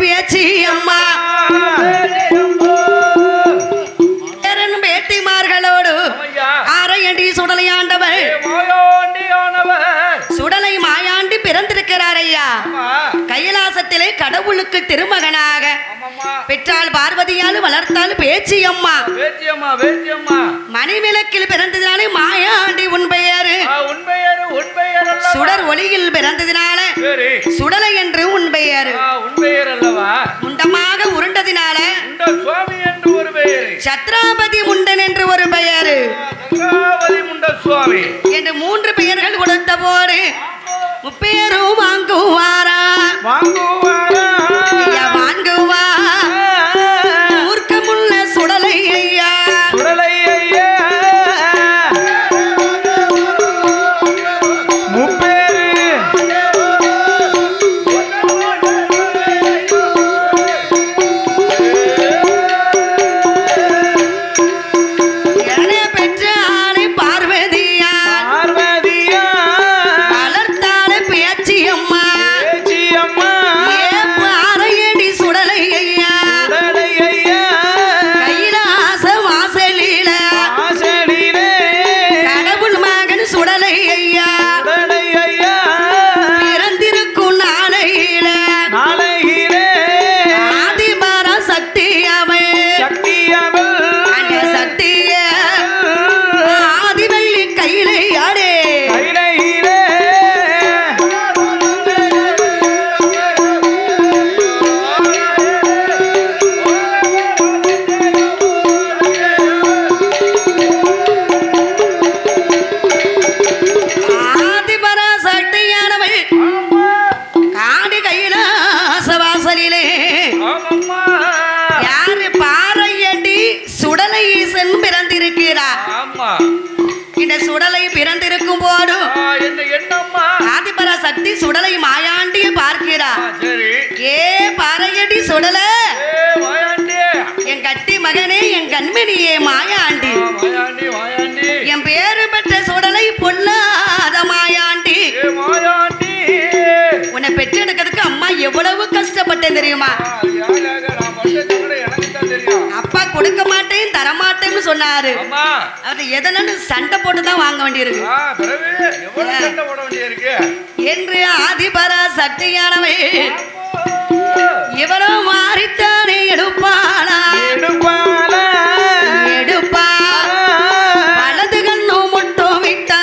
பேச்சி அம்மா பேத்திமார்களோடு ஆரையண்டி சுடலையாண்டவர் சுடலை மாயாண்டி பிறந்திருக்கிறார் ஐயா. கைலாசத்திலே கடவுளுக்கு திருமகனாக பெற்றால் பார்வதியால் வளர்த்தால் பேச்சி அம்மா. மணிவிளக்கில் பிறந்ததினாலே மாயாண்டி உன் பெயரு. சுடர் ஒளியில் பிறந்ததினால சுடலை என்று உன் பெயரு. முண்டமாக உருண்டதினால சத்ராபதி முண்டன் என்று ஒரு பெயரு என்று 3 பெயர்கள் கொடுத்த போது முப்பேரும் வாங்குவாரா வாங்குவா மூர்க்கமுள்ள சுடலை ஐயா. சுடலை பிறந்திருக்கும் போது ஆதிபராசக்தி சுடலை மாயாண்டிய பார்க்கிறார். ஏ பாறையடி சுடல என் கட்டி மகனே என் கண்மணியே மாயாண்டி என் பேரு பெற்ற சுடலை பொல்லாத மாயாண்டி உன்னை பெற்றெடுக்கிறதுக்கு அம்மா எவ்வளவு கஷ்டப்பட்டேன் தெரியுமா. அப்பா கொடுக்க மாட்டேன் தரமாட்டேன்னு சொன்னாரு. அவர் எதனால சண்டை போட்டுதான் வாங்க வேண்டியிருக்கு என்று ஆதிபரா சக்தியானவை இவரோ மாறித்தானே எடுப்பாளா எடுப்பா வலது கண்ணு முட்டம் விட்டா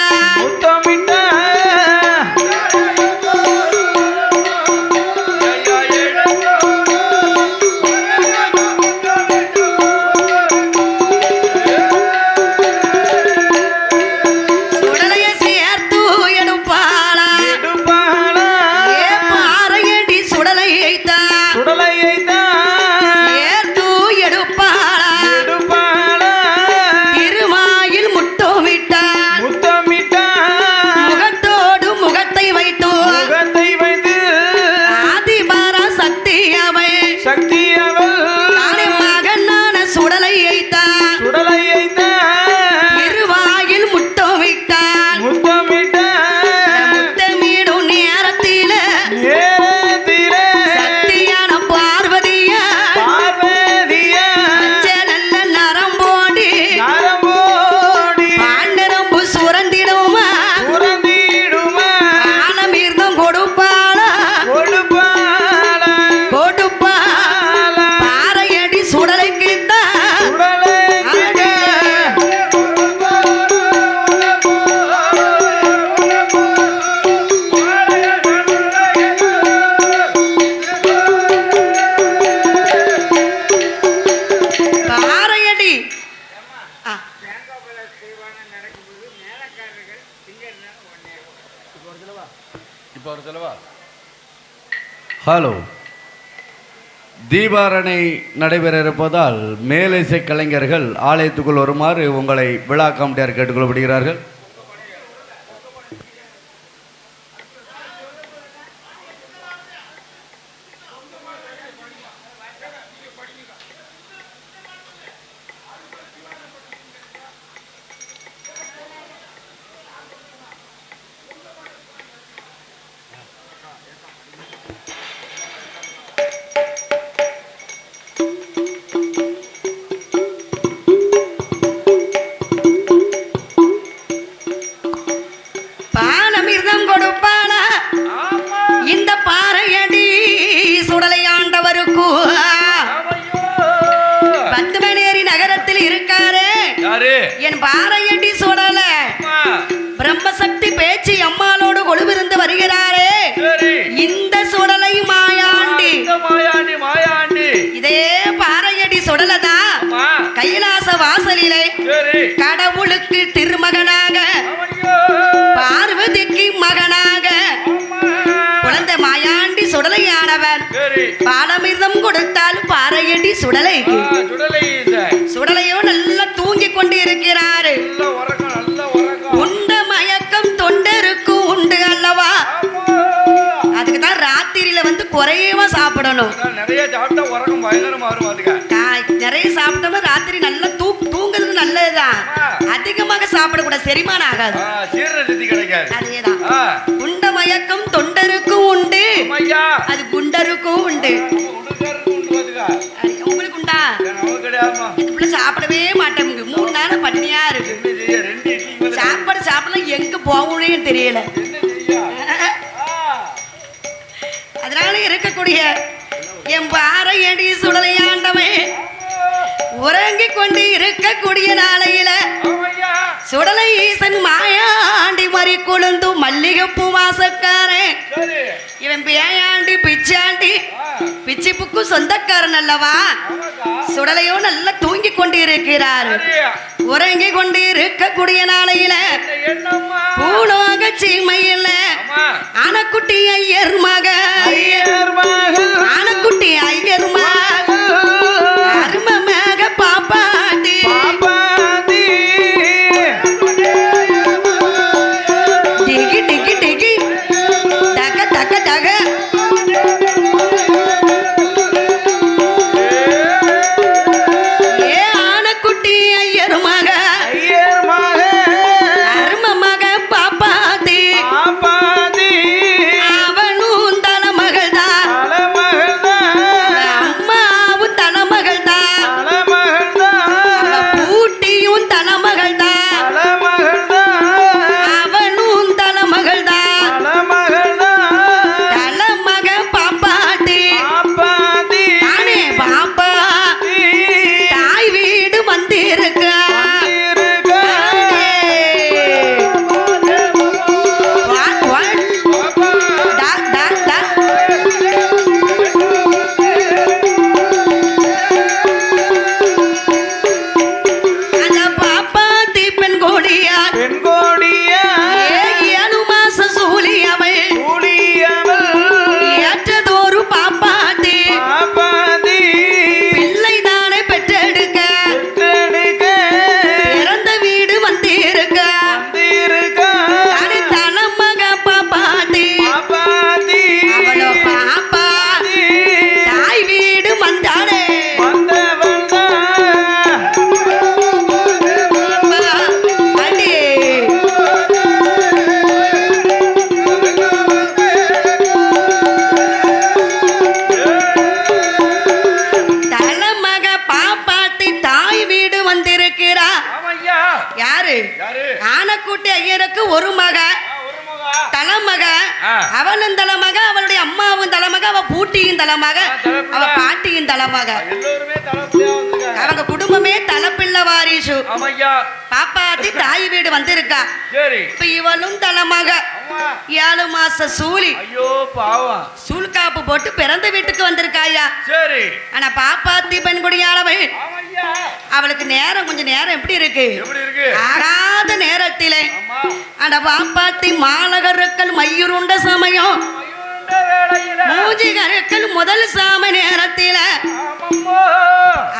ஹலோ, தீபாரணை நடைபெற இருப்பதால் மேலிசை கலைஞர்கள் ஆலயத்துக்குள் வருமாறு உங்களை விழா கமிட்டியார் கேட்டுக்கொள்ளப்படுகிறார்கள். என் பாறையடி சுடல அம்மா. பிரம்மசக்தி பேச்சு அம்மாளோடு கொழுவிருந்து வருகிறாரே சரி. இந்த சுடலை மாயாண்டி இந்த மாயாண்டி மாயாண்டி. இதே பாறையடி சுடலதான் அம்மா. கைலாச வாசலிலே சரி. கடவுளுக்கு திருமகனாக ஐயோ. பார்வதிக்கு மகனாக அம்மா. குழந்தை மாயாண்டி சுடலையானவர் சரி. பாலமிர்தம் கொடுத்தாலும் பாறையடி சுடலைக்கு சுடலை இந்த. சுடலையோ நல்லா தூங்கி கொண்டு இருக்கிறாரு நல்ல உறக்கம் நல்ல உறக்கம். உண்ட மயக்கம் தொண்டருக்கு உண்டு அல்லவா அம்மா. அதுக்கு தான் ராத்திரியில வந்து குறையவா சாப்பிடணும் அதான் நிறைய சாப்பிட்டா உறக்கம் பயங்கரமா வரும் அதுக்கு. நிறைய சாப்பிட்டோம்னா ராத்திரி நல்லா தூங்குறது நல்லதுதான் அதிகமாக சாப்பிடக்கூடாது செரிமானம் ஆகாது சீரண சக்தி கிடைக்காது. அதேதான் ஆ. உண்ட மயக்கம் தொண்டருக்கும் உண்டு ஐயா. அது குண்டருக்கும் உண்டு உடுக்காருக்கு உண்டு பாத்துக்க. உங்களுக்கு உண்டா நமக்கு கிடையாதுமா. இதுக்குள்ள சாப்பிடவே மாட்டேங்குது 3 நாள் பட்னியா இருக்கு என்ன செய்ய? 2 இட்லி மேல சாப்பாடு சாப்பிடலாம் எங்க போகணும்னு தெரியல என்ன செய்ய? அதனால இருக்கக்கூடிய என் பாறையடி சுடலையாண்டவன் உறங்கிக் கொண்டு இருக்கக்கூடிய நாளையில ஐயா. சுடலை ஈசன் மாயாண்டி மறி கொழுந்து மல்லிகைப்பூ வாசக்காரன் சரி. இவன் பேயாண்டி பிச்சாண்டி பிச்சி புக்கு சொந்தக்காரன் அல்லவா சுடலையோ நல்லா தூங்கி கொண்டு இருக்கிறார் உறங்கி கொண்டு இருக்கக்கூடிய நாளையில என்னம்மா? பூலோக சீமையில அம்மா. ஆனக்குட்டி ஐயர் மக ஆனக்குட்டி ஐயர் மக அருமமாக பாப்பாண்டி டிகி டிகி டிகி டக டக டக ஏ ஆனக்குட்டி ஐயர் மக அரும மக பாப்பாண்டி அவனும் தலைமகள் தான் அம்மாவும் தலைமகள் தான் பூட்டியும் தலைமகள் தான் அவனும் தலைமகள் தான் தலைமக பாப்பாட்டி நானே பாப்பா தாய் வீடு வந்திருக்க அந்த பாப்பாத்தி பெண் கோடியா ஏழு மாச சூழி அவள் ஏற்றதோரு பாப்பாத்தி பிள்ளை தானே பெற்றெடுக்க பிறந்த வீடு வந்திருக்க தலைமக பாப்பாத்தி அவளோ பாப்பா தாய் வீடு வந்தாடே அடி தலைமக பாப்பாத்தி தாய் வீடு வந்திருக்கிறா ஆமையா. யாரு யாரு? ஆனக்குட்டி ஐயருக்கு ஒரு மக ஒரு மகா. தலைமக ஆ. அவனும் தலைமக அவளுடைய அம்மாவும் தலைமக அவ பூட்டியும் தலைமக தலைப்பிள்ளை. அவ பாட்டியும் தலைமக எல்லோருமே தலைப்பிள்ளையா வந்திருக்காங்க. அவங்க குடும்பமே தலைப்பிள்ளை வாரிசு ஆமையா. பாப்பாத்தி தாய் வீடு வந்திருக்கா சரி. இப்ப இவளும் தலைமக அம்மா. 7 மாச சூழி ஐயோ பாவம். சூழ்காப்பு போட்டு பிறந்த வீட்டுக்கு வந்திருக்காயா சரி. ஆனா பாப்பாத்தி பெண்குடியானவள் ஆமையா. அவளுக்கு நேரம் கொஞ்சம் நேரம் எப்படி இருக்கு எப்படி இருக்கு? ஆகாத நேரத்திலே அம்மா. அந்த பாப்பாத்தி மாநகருக்கள் மையுருண்ட சமயம் ஐயோண்ட வேளையில. மூஜிகருக்கள் முதல் சாம நேரத்தில ஆமம்மோ.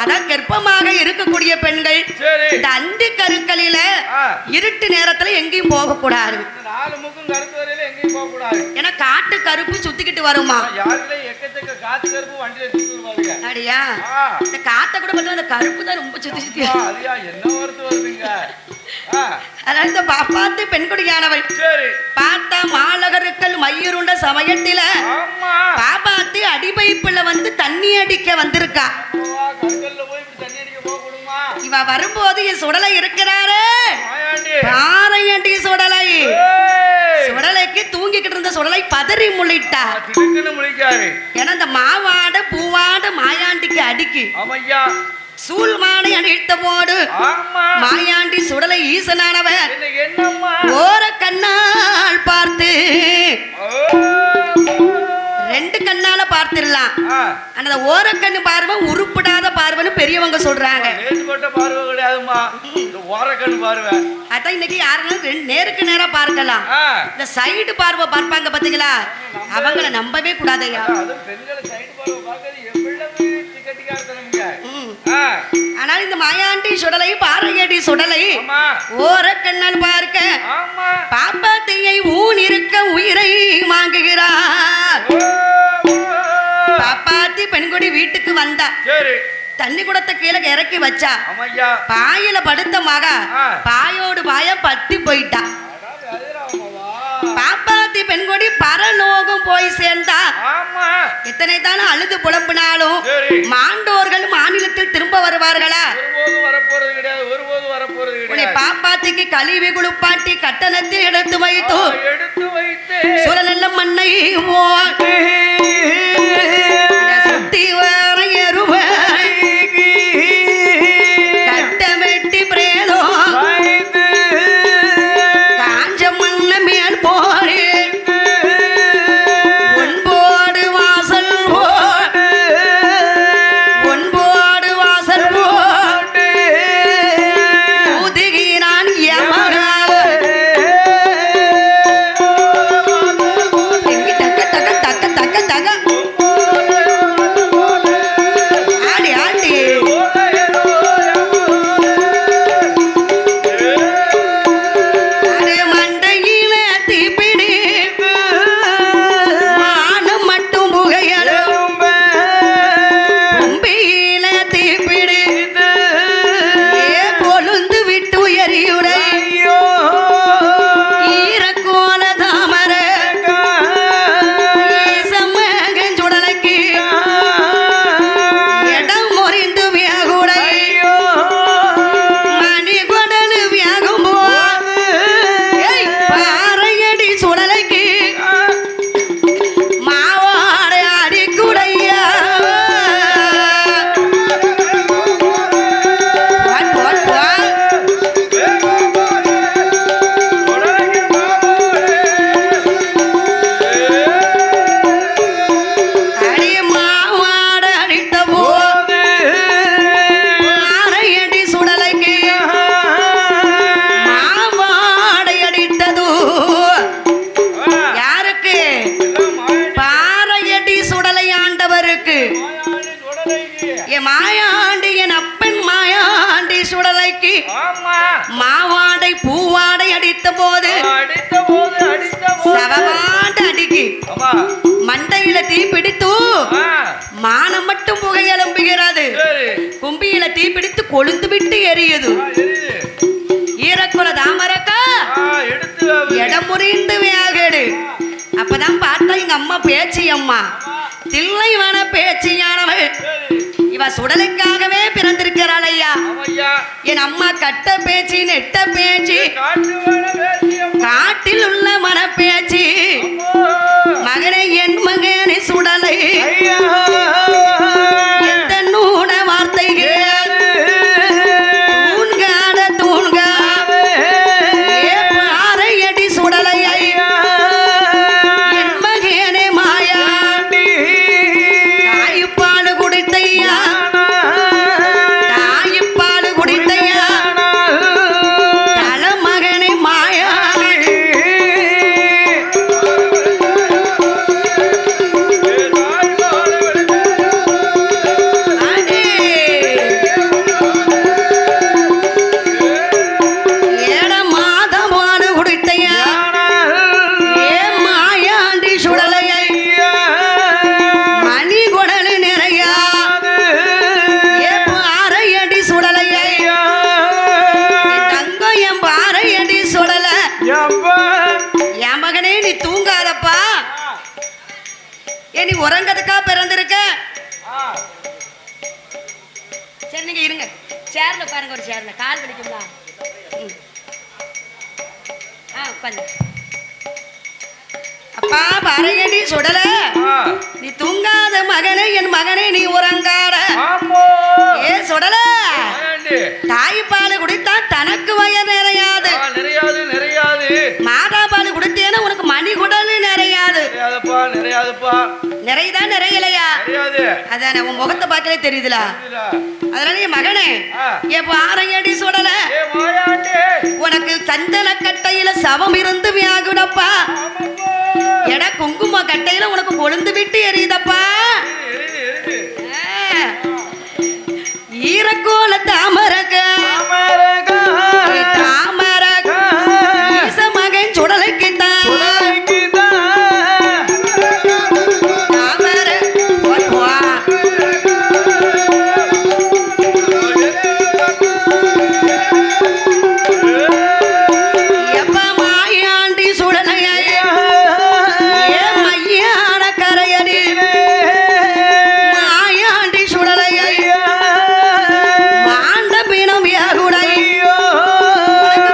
அதான் கர்ப்பமாக இருக்கக்கூடிய பெண்கள் சரி. இந்த அந்தி கருக்களில ஆ. இருட்டு நேரத்துல எங்கேயும் போக கூடாது இந்த 4 முக்கும் கருத்து வரையில எங்கேயும் போக கூடாது. ஏன்னா காட்டு கருப்பு சுத்திக்கிட்டு வருமா யாருல எக்கச்சக்க காத்து கருப்பு வண்டியில சுத்தி பாருங்க. அப்படியா ஆ. இந்த காட்டை கூட பார்த்தா அந்த கருப்பு தான் ரொம்ப சுத்தி சுத்தி அப்பா, அதுயா என்ன வருது வருதுங்க. ஆ. அதான் இந்த பாப்பாத்து பெண்குடியானவள் சரி. பார்த்தா மாநகருக்கள் மையுருண்ட சமயத்தில ஆமா. பாப்பாத்தி அடிபைப்புல வந்து தண்ணி அடிக்க வந்திருக்கா அம்மா, கருங்கல்ல போய் இப்படி தண்ணி அடிக்க போக கூடுமா? இவ வரும்போது என் சுடலை இருக்கிறாரு மாயாண்டி. பாறையண்டி சுடலை ஏய். சுடலைக்கு தூங்கிக்கிட்டு இருந்த சுடலை பதறி முள்ளிட்டா திடுக்குன்னு முழிக்காரு. ஏன்னா இந்த மாவாட பூவாட மாயாண்டிக்கு அடிக்கு ஆமையா. சூழ்மானை அடித்த போடு ஆமா மாயாண்டி சுடலை ஈசனானவன் என்ன என்னம்மா ஓர கண்ணால் பார்த்து ஓ. ரெண்டு கண்ணால பார்த்திடலாம் ஆ. ஆனா அந்த ஓர கண்ணு பார்வை உருப்படாத பார்வைன்னு பெரியவங்க சொல்றாங்க நேத்து போட்ட பார்வை கிடையாதும்மா இந்த ஓரக்கண்ணு பார்வை அதான் இன்னைக்கு யாருன்னா நேருக்கு நேரா பார்க்கலாம் ஆ. இந்த சைடு பார்வை பார்ப்பாங்க பாத்தீங்களா அவங்கள நம்பவே கூடாதையா அதுவும் பெண்களை சைடு பார்வை பார்க்கறது எவ்வளவு கட்டிக்காரத்தனமுங்க ம். ஆ. ஆனால் இந்த மாயாண்டி சுடலை பாறையடி சுடலை ஆமா ஓர கண்ணால் பார்க்க ஆமா பாப்பாத்தையை ஊன் இருக்க உயிரை வாங்குகிறார் ஓ, ஓ. பாப்பாத்தி பெண்குடி வீட்டுக்கு வந்தா சரி தண்ணி குடத்தை கீழே இறக்கி வச்சா ஆமையா பாயில படுத்த மகா ஆ. பாயோடு பாய பத்தி போயிட்டா அதாவது அதுராமவா. பாப்பாத்தி பெண்குடி பரலோகம் போய் சேர்ந்தா ஆமா எத்தனை தானே அழுது புலம்பினாலும் சரி. மாண்டோர்கள் மாநிலத்தில் திரும்ப வருவார்களா ஒருபோது வரப்போறது கிடையாது ஒருபோது வரப்போறது உன்னை கிடையாது பாப்பாத்திக்கு கழிவு குளிப்பாட்டி கட்டணத்தில் எடுத்து வைத்து எடுத்து வைத்து சுழநல்ல மண்ணை ஓட்டி சுத்தி வர எருவ கட்ட வெட்டி பிரேதம் காஞ்ச மண்ண மேல் போடி ஒன்போடு வாசல் ஒன்போடு வாசல் ஊதுகிறான் யமகா தக்க தக்க தக்க தக்க தக்க ஆடி ஆடி அरे மண்டையில தீப்பிடி மானம் மட்டும் புகையலும் கும்பியில தீப்பிடி ஏ கொழுந்து விட்டு எரியுடை ஈரக்கோல தாமர ஈசமகன் சுடலைக்கு இடம் முறிந்து வியாகுடை மணி கொடலு வியாகும் போது ஏய் பாறையடி சுடலைக்கு மாவாட அடிக்குடையா வாட் வாட் வாட் அடி மாவாட அடித்த போது பாறையடி சுடலைக்கு மாவாடை அடித்தது யாருக்கு பாறையடி சுடலை ஆண்டவருக்கு என் மாயாண்டி என் அப்பன் மாயாண்டி சுடலைக்கு மாவாடை பூவாடை அடித்த போது சவவாண்ட அடிக்கு மண்டையில தீ பிடித்து மானம் மட்டும் புகையலம்புகிறது கும்பியில தீ பிடித்து கொழுந்து விட்டு எரியுது ஈரக்குல தாமரக்கா இடம் முறிந்து வியாகடு அப்பதான் பார்த்தா எங்க அம்மா பேச்சு அம்மா தில்லை வன பேச்சியானவள் இவ சுடலுக்காகவே பிறந்திருக்கிறாள் ஐயா என் அம்மா கட்ட பேச்சு நெட்ட பேச்சு காட்டில் உள்ள மன பேச்சு மகனை என் மகனை சுடலை எந்த நூட வார்த்தைகள் தூண்காட தூண்கா ஏ பாறையடி சுடலை என் மகனே மாயா தாய்ப்பால் குடித்தையா தாய்ப்பால் குடித்தையா தலைமகனே மாயா அடே ஏட மாதமான குடித்தையா ஏ மாயாண்டி சுடலையை மணி குடலு நிறையா ஏ பாறையடி சுடலையை என் தங்கம் என் பாறையடி சுடல என் மகனே நீ தூங்காதப்பா ஏ நீ உறங்கதுக்கா பிறந்திருக்க சரி நீங்க இருங்க சேர்ல பாருங்க ஒரு சேர்ல கால் வலிக்குங்களா ம். உட்காந்து அப்பா பாறையடி சுடல நீ தூங்காத மகனே என் மகனே நீ உறங்காத ஏ சுடல நிறையாதுப்பா. நிறையதான் நிறையலையா? நிறையாது. அதானே உன் முகத்தை பார்க்கலே தெரியுதுல. புரியுதா? அதனால என் மகனே எப்ப ஆரையடி சுடல ஏ மாயாண்டி. உனக்கு சந்தன கட்டையில சவம் இருந்து வியாகுடப்பா. ஆமாப்பா. எட குங்கும கட்டையில உனக்கு கொழுந்து விட்டு எரியுதப்பா. எரியுது, எரியுது. ஈரக்கோல தாமரக தாமரக ஈச மகன் சுடலைக்குத்தான் தாமர வா. எப்ப மாயாண்டி சுடலைய ஏ மையான கரையடி மாயாண்டி சுடலைய மாண்ட பிணம் யாகுடை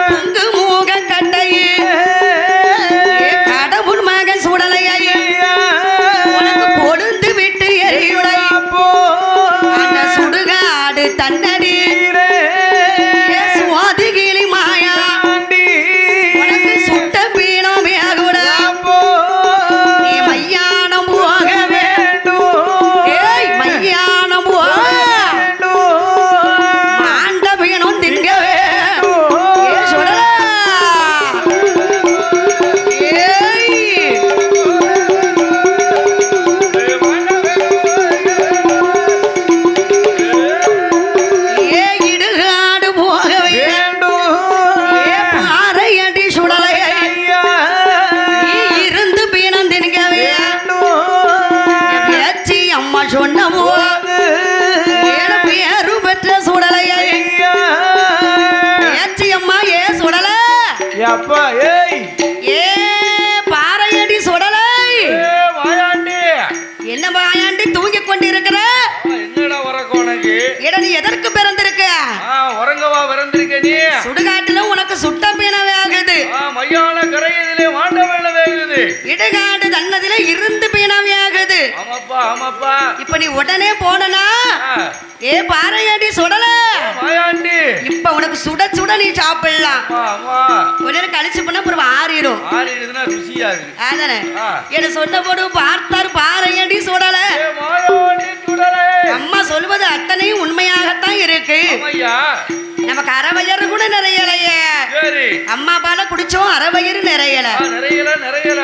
பொங்கு மூக கட்டையே கடவுள் மகன் சுடலையை உனக்கு கொழுந்து விட்டு எரியுடை அந்த சுடுகாடு தன்னடி சுவாதி கிளி மாயா உனக்கு சுட்ட பீனம் யாகுட நீ மையானம் போக வேண்டும். ஏய் மையானம் மாண்ட பீனம் தின்கவே ஏ சுடலா. ஏய் ஏ இடுகாடு போகவே ஏ பாறையடி சுடலையை நீ இருந்து பீனம் தின்கவே பேச்சி அம்மா சொன்னவோ ஏழு பேரு பெற்ற சுடலையை பேச்சி அம்மா ஏ சுடல அப்பா ஏய் ஏ பாறையடி சுடலை ஏ மாயாண்டி. என்ன வாயாண்டி தூங்கிக் கொண்டிருக்கிற என்னடா உறக்கம் உனக்கு? இட நீ எதற்கு பிறந்திருக்க உறங்கவா பிறந்திருக்க நீ? சுடுகாட்டுல உனக்கு சுட்ட பீனவே ஆகுது மையான கரையிலே வாண்ட வேலை வேகுது. இடுகாடு தன்னதில இருந்து பீனவே ஆகுது. ஆமாப்பா, ஆமாப்பா. இப்ப நீ உடனே போனா ஏ பாறையடி சுடல மாயாண்டி. இப்ப உனக்கு சுட சுட நீ சாப்பிடலாம். ஆமா, ஆமா. கொஞ்ச நேரம் கழிச்சு பண்ணா அப்புறம் ஆறிடும். ஆறிடுதுன்னா ருசியா இருக்கு. அதானே ஆ. என்ன சொன்ன போது பார்த்தார் பாறையடி சுடல. ஏ மாயாண்டி சுடலை. அம்மா சொல்வது அத்தனையும் உண்மையாகத்தான் இருக்கு. ஆமையா. நமக்கு அரை வயிறு கூட நிறையலையே. சரி. அம்மா பால குடிச்சோம் அரை வயிறு நிறையல. நிறையல, நிறையல.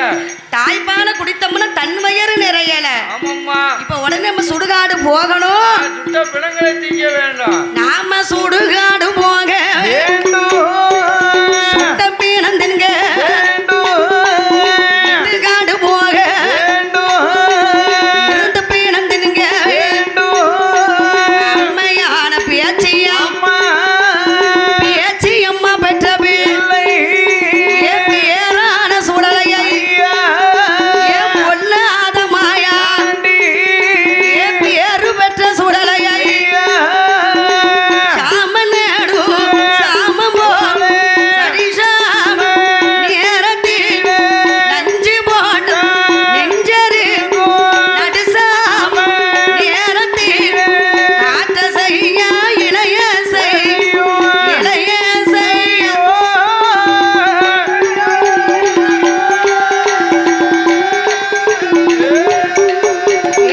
தாய்ப்பால குடித்தோம்னா தன் வயிறு நிறையல. ஆமாம்மா. இப்ப உடனே நம்ம சுடுகாடு போகணும். சுட்ட பிணங்களை திங்க வேண்டாம். நாம சுடுகாடு போக சுட்ட பீனம் தின்க சுடுகாடு போக இருந்த பீனம் தின்க அம்மையான பேச்சியா பேச்சி அம்மா பெற்ற பிள்ளை ஏ பேரான சுடலையை ஏ பொல்லாத மாயா ஏ பேரு பெற்ற சுடலையை சாமநாடு சாமம் போல் சரிசாம நேரத்தில் நஞ்சு போட்டு நெஞ்சரு நடுசாம நேரத்தில் காட்ட செய்யா இளைய செய்ய இளைய செய்ய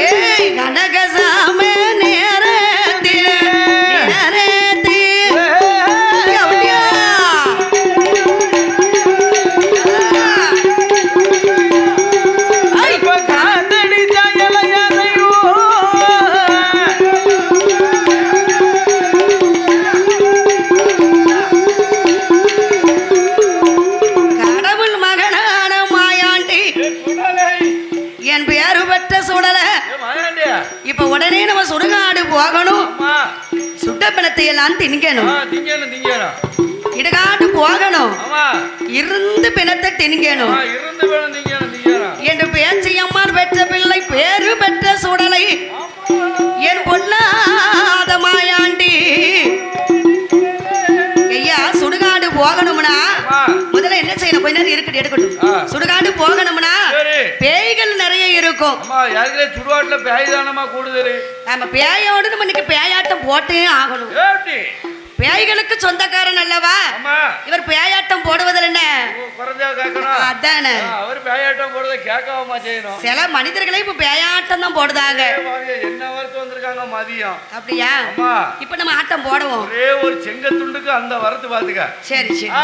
ஏய் கனகசாம நேரத்தில் நேரத்தில் எப்படியா ஐ கடவுள் மகனான மாயாண்டி என் பேரு பெற்ற சுடல. மாயாண்டி. இப்ப உடனே நம்ம சுடுகாடு போகணும். அம்மா. சுட்ட பிணத்தை எல்லாம் திணிக்கணும். திங்கணும், திங்கணும். இடுகாடு போகணும். ஆமா. இருந்து பிணத்தை திணிக்கணும் இருந்து வேணும், திங்கணும், திங்கணும். என்று பேச்சியம்மான் பெற்ற பிள்ளை பேரு பெற்ற சுடலை என் பொல்லாத மாயாண்டி. ஐயா சுடுகாடு போகணும்னா ஆமா. முதல்ல என்ன செய்யணும்? கொஞ்ச நேரம் இருக்கட்டும் எடுக்கட்டும். சுடுகாடு போகணும்னா சரி. பேய்கள் நிறைய இருக்கும். அம்மா யாருக்கே சுடுகாட்டுல பேய் தானமா கூடுதல். நம்ம பேயோடு நம்ம இன்னைக்கு பேயாட்டம் போட்டே ஆகணும். ஏப்டி பேய்களுக்கு சொந்தக்காரன் அல்லவா ஆமா இவர் பேயாட்டம் போடுவதில் என்ன குறைஞ்சா கேட்கணும் அதானே அவர் பேயாட்டம் போடுறத கேட்காம செய்யணும் சில மனிதர்களே இப்ப பேயாட்டம் தான் போடுதாங்க என்ன வரத்து வந்திருக்காங்க மதியம் அப்படியா ஆமா இப்ப நம்ம ஆட்டம் போடுவோம் ஒரே ஒரு செங்கத்துண்டுக்கு அந்த வரத்து பாத்துக்க சரி சரி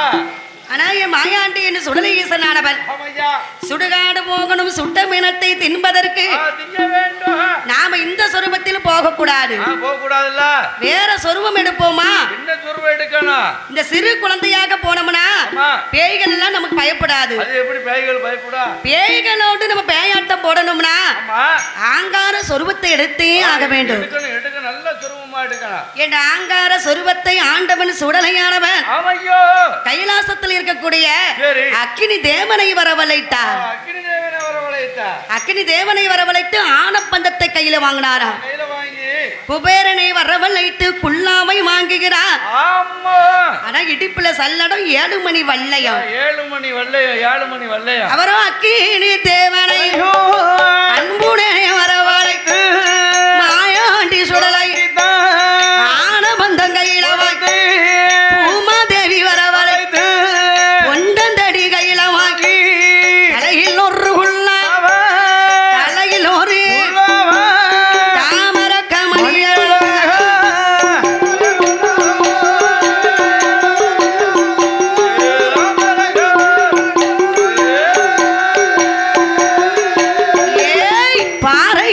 ஆனா என் மாயாண்டி என்று சுடலை ஈசனானவன் ஆமையா சுடுகாடு போகணும் சுட்ட மீனத்தை தின்பதற்கு திங்க வேண்டும் நாம இந்த சொரூபத்தில் போக கூடாது போக கூடாதுல்ல வேற சொரூபம் எடுப்போமா என்ன சொருவம் எடுக்கணும் இந்த சிறு குழந்தையாக போனோம்னா ஆமா பேய்கள் எல்லாம் நமக்கு பயப்படாது அது எப்படி பேய்கள் பயப்படா பேய்களோடு நம்ம பேயாட்டம் போடணும்னா ஆமா ஆங்கார சொரூபத்தை எடுத்தே ஆக வேண்டும் எடுக்கணும் எடுக்க நல்ல சொருவமா எடுக்கணும் என் ஆங்கார சொரூபத்தை ஆண்டவன் சுடலையானவன் ஆமையோ கைலாசத்தில் இருக்கக்கூடிய சரி அக்கினி தேவனை வரவழைத்தார் அக்னி தேவனை வரவழைத்தா அக்கினி தேவனை வரவழைத்து ஆனப்பந்தத்தை கையில வாங்கினாராம் கையில வாங்கி குபேரனை வரவழைத்து குல்லாமை வாங்குகிறார் ஆமா ஆனா இடிப்புல சல்லடம் 7 மணி வல்லையம் 7 மணி வல்லையம் 7 மணி வல்லையம் அவரும் அக்கினி தேவனை அன்புடனே வரவழைத்து மாயாண்டி சுடலை ஆனபந்தம் கையில வாங்கி பூமாதேவி வரவழைத்து பொண்டந்தடி கையில வாங்கி தலையில் ஒரு குள்ளா தலையில் ஒரு தாமர கமலியல் ஏய் பாறை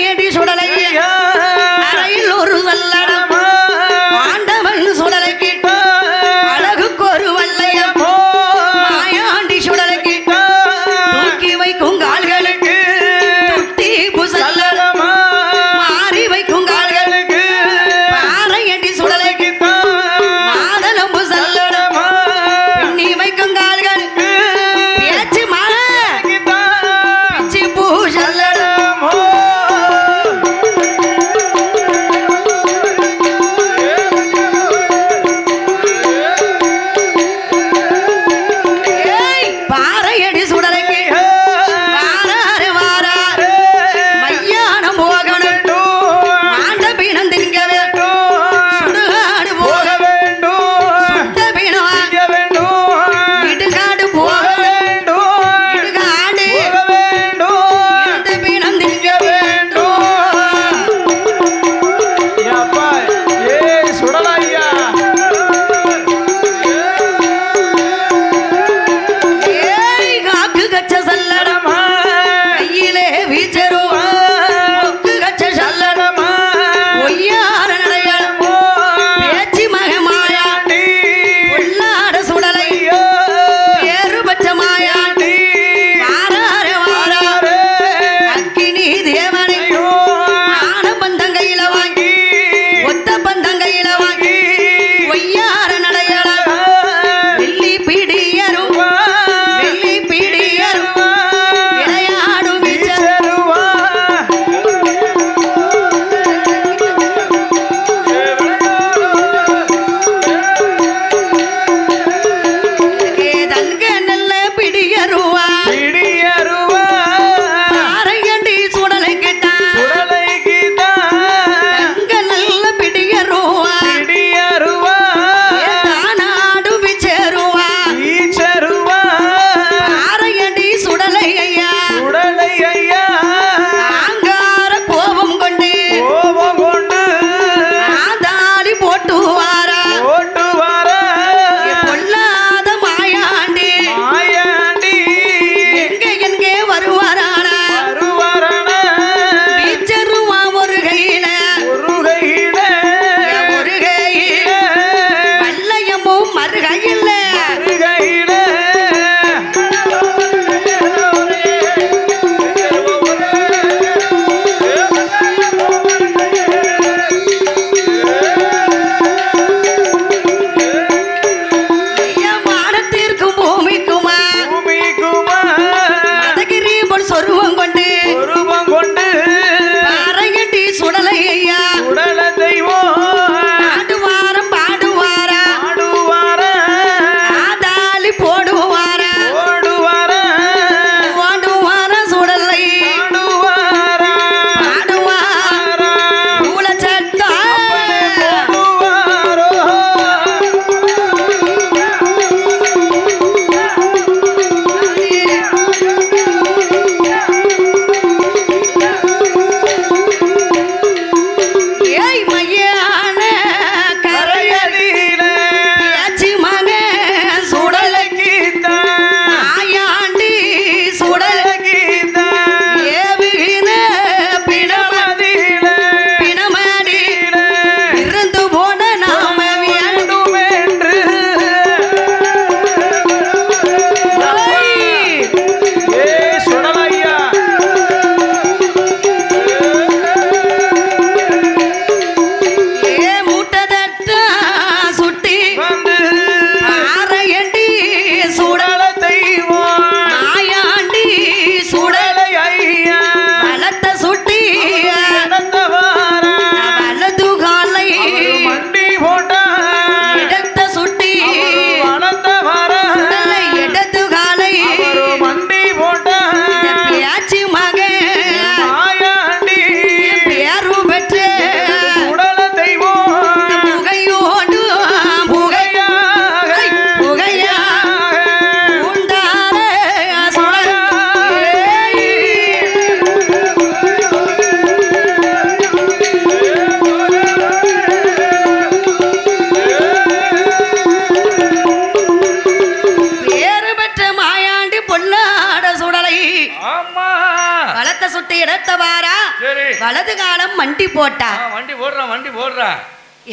மண்டி போட்டா வண்டி போடுறான் வண்டி போடுறான்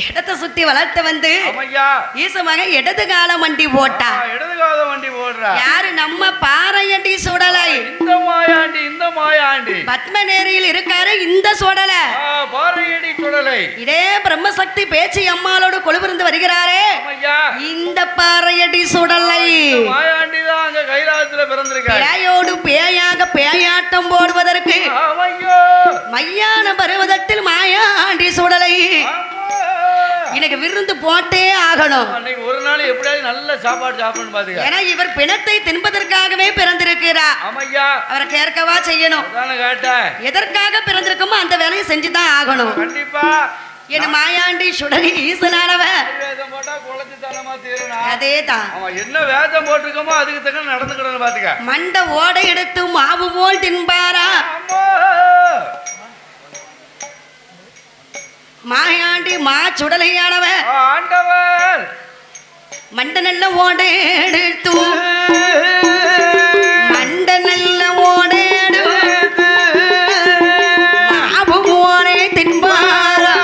இடத்தை சுத்தி வளர்த்த வந்து ஆமையா ஈசமாக இடது கால மண்டி போட்டா இடது காத வண்டி போடுறா யாரு நம்ம பாறையடி சுடலை இந்த மாயாண்டி பத்மநேரியில் இருக்காரு இந்த சுடல பாறையடி சுடலை இதே பிரம்மசக்தி பேச்சு அம்மாளோடு கொழுவிருந்து வருகிறாரே ஆமையா இந்த பாறையடி சுடலை மாயாண்டி தான் அங்க கைலாசத்துல பிறந்திருக்காரு பேயோடு பேயாக பேயாட்டம் போடுவதற்கு ஆமையோ மையான பருவதத்தில் மாயாண்டி சுடலை எனக்கு விருந்து போட்டே ஆகணும் அன்னைக்கு ஒரு நாள் எப்படியாவது நல்ல சாப்பாடு சாப்பிடணும் பாத்துக்க ஏன்னா இவர் பிணத்தை தின்பதற்காகவே பிறந்திருக்கிறார் ஆமையா அவரை கேட்கவா செய்யணும் அதானே கேட்டேன் எதற்காக பிறந்திருக்கோமோ அந்த வேலையை செஞ்சுதான் ஆகணும் கண்டிப்பா என் மாயாண்டி சுடலி ஈசனானவ வேதம் போட்டா குழந்தை தனமா தீரணும் அதேதான் அவன் என்ன வேதம் போட்டிருக்கோமோ அதுக்கு தக்க நடந்துக்கணும் பாத்துக்க மண்ட ஓடை எடுத்து மாவு போல் தின்பாரா மாயாண்டி மா சுடலையானவ ஆண்டவர் மண்ட நல்ல ஓடை எடுத்து மண்ட நல்ல ஓடை எடுத்து மாவு போலே தின்பாரா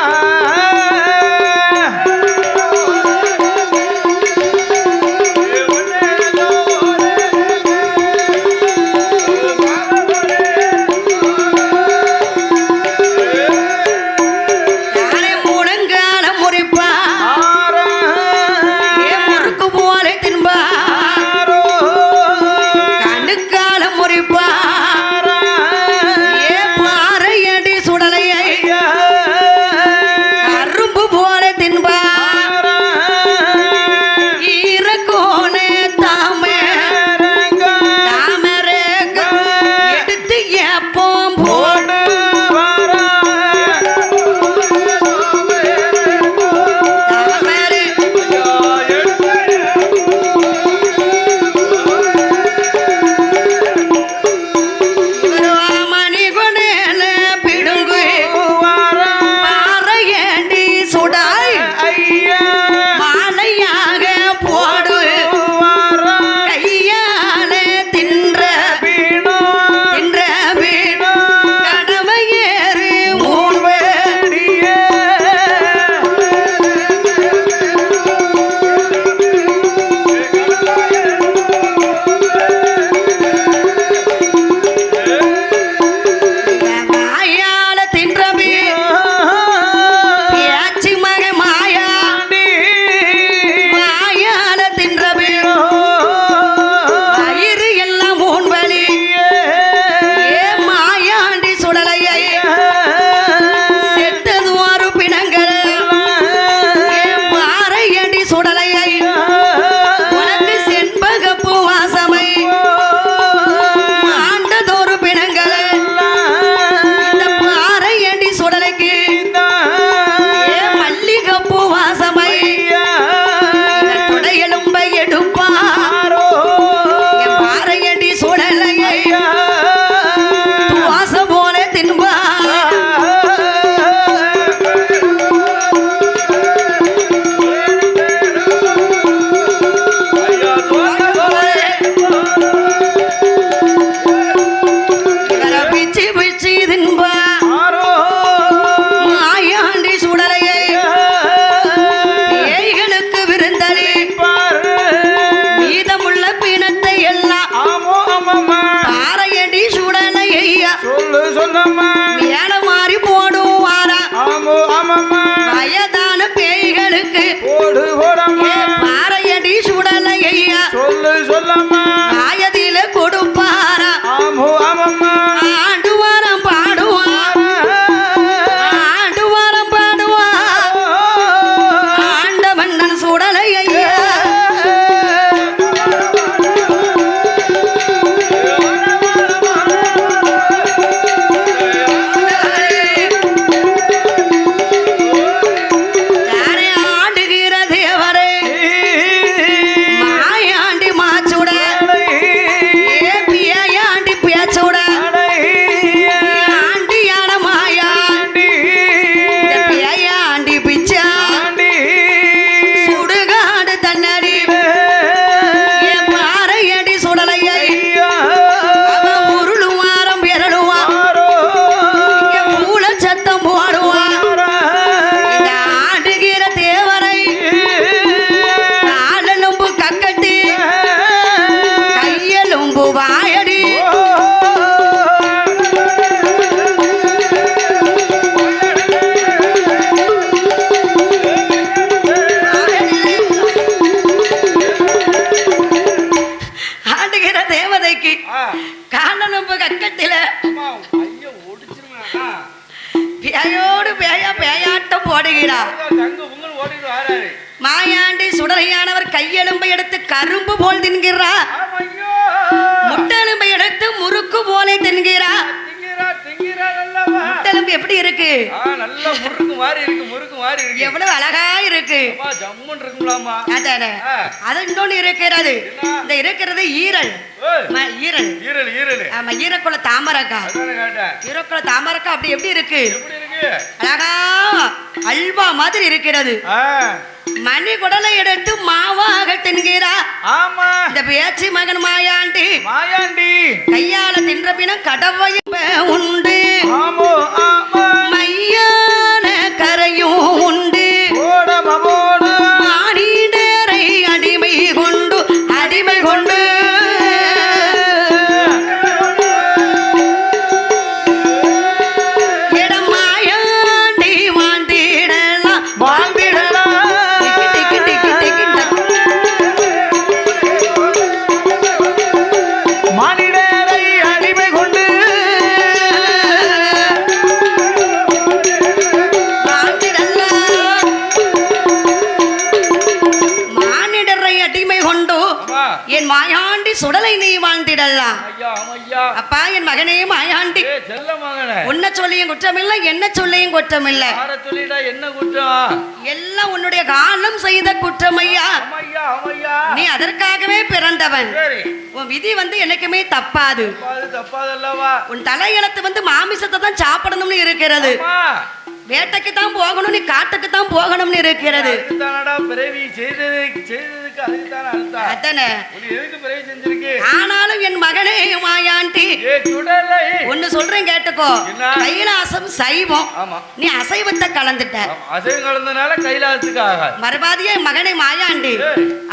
பார்த்தீங்களா? தங்கு உங்கள் ஓடிட்டு வராரு. மாயாண்டி சுடலையானவர் கையெலும்பை எடுத்து கரும்பு போல் தின்கிறார், ஆமையோ. முட்டெலும்பை எடுத்து முறுக்கு போலே தின்கிறார். திங்கிறா நல்லவா. முட்டெலும்பு எப்படி இருக்கு? நல்ல முறுக்கு மாதிரி இருக்கு, முறுக்கு மாதிரி இருக்கு. எவ்வளவு அழகா இருக்கு. அம்மா ஜம்முன்னு இருக்குங்களாம்மா. அதானே. அது இன்னொன்னு இருக்கிறது. இந்த இருக்கிறது ஈரல். ஈரல் ஈரல் ஈரல். ஆமா, ஈரக்குள்ள தாமரக்கா. அதானே கேட்டேன். ஈரக்குள்ள தாமரக்கா அப்படி எப்படி இருக்கு? எப்படி இருக்கு? அழகா அல்வா மாதிரி இருக்கிறது. மணி குடலை எடுத்து மாவாக தின்கிறா. ஆமா, இந்த பேச்சு மகன் மாயாண்டி மாயாண்டி கையால தின்ற பின்ன கடவையும் உண்டு, ஆமோ ஆமா, மையான கரையும் உண்டு. ஓடமோடு மானிடரை அடிமை கொண்டு அடிமை கொண்டு இடம் மாயாண்டி வாழ்ந்திடலாம் வாழ்ந்திடலாம். டிக்கி டிக்கி டிக்கி டிக்கி மனிதரை அடிமை கொண்டு மானிடரை அடிமை கொண்டு என் மாயாண்டி சுடலை நீ வாழ்ந்திடலாம். ஐயா ஐயா. அப்பா, என் மகனே மாயாண்டி, செல்ல மகனே, உன்னை சொல்லியும் குற்றமில்லை, என்ன சொல்லியும் குற்றமில்லை. யார சொல்லிடா என்ன குற்றம்? எல்லாம் உன்னுடைய காலம் செய்த குற்றமையா. அம்மையா அம்மையா. நீ அதற்காகவே பிறந்தவன். சரி, உன் விதி என்னைக்குமே தப்பாது. தப்பாதல்லவா. உன் தலையெழுத்து மாமிசத்தை தான் சாப்பிடணும்னு இருக்கிறது. வேட்டைக்கு தான் போகணும், நீ காட்டுக்கு தான் போகணும்னு இருக்கிறது. அதுக்குதானடா பிறவி செய்ததுக்கு அதுக்குதானே அர்த்தம். அதானே. உன்னை எதுக்கு பிறவி செஞ்சிருக்கு? ஆனாலும் என் மகனே மாயாண்டி, ஏ சுடலை. ஒன்னு சொல்றேன் கேட்டுக்கோ. என்ன? கைலாசம் சைவம், ஆமா, நீ அசைவத்தை கலந்துட்ட. அசைவம் கலந்தனால கைலாசத்துக்கு ஆகாது. மறுபாதியா என் மகனே மாயாண்டி,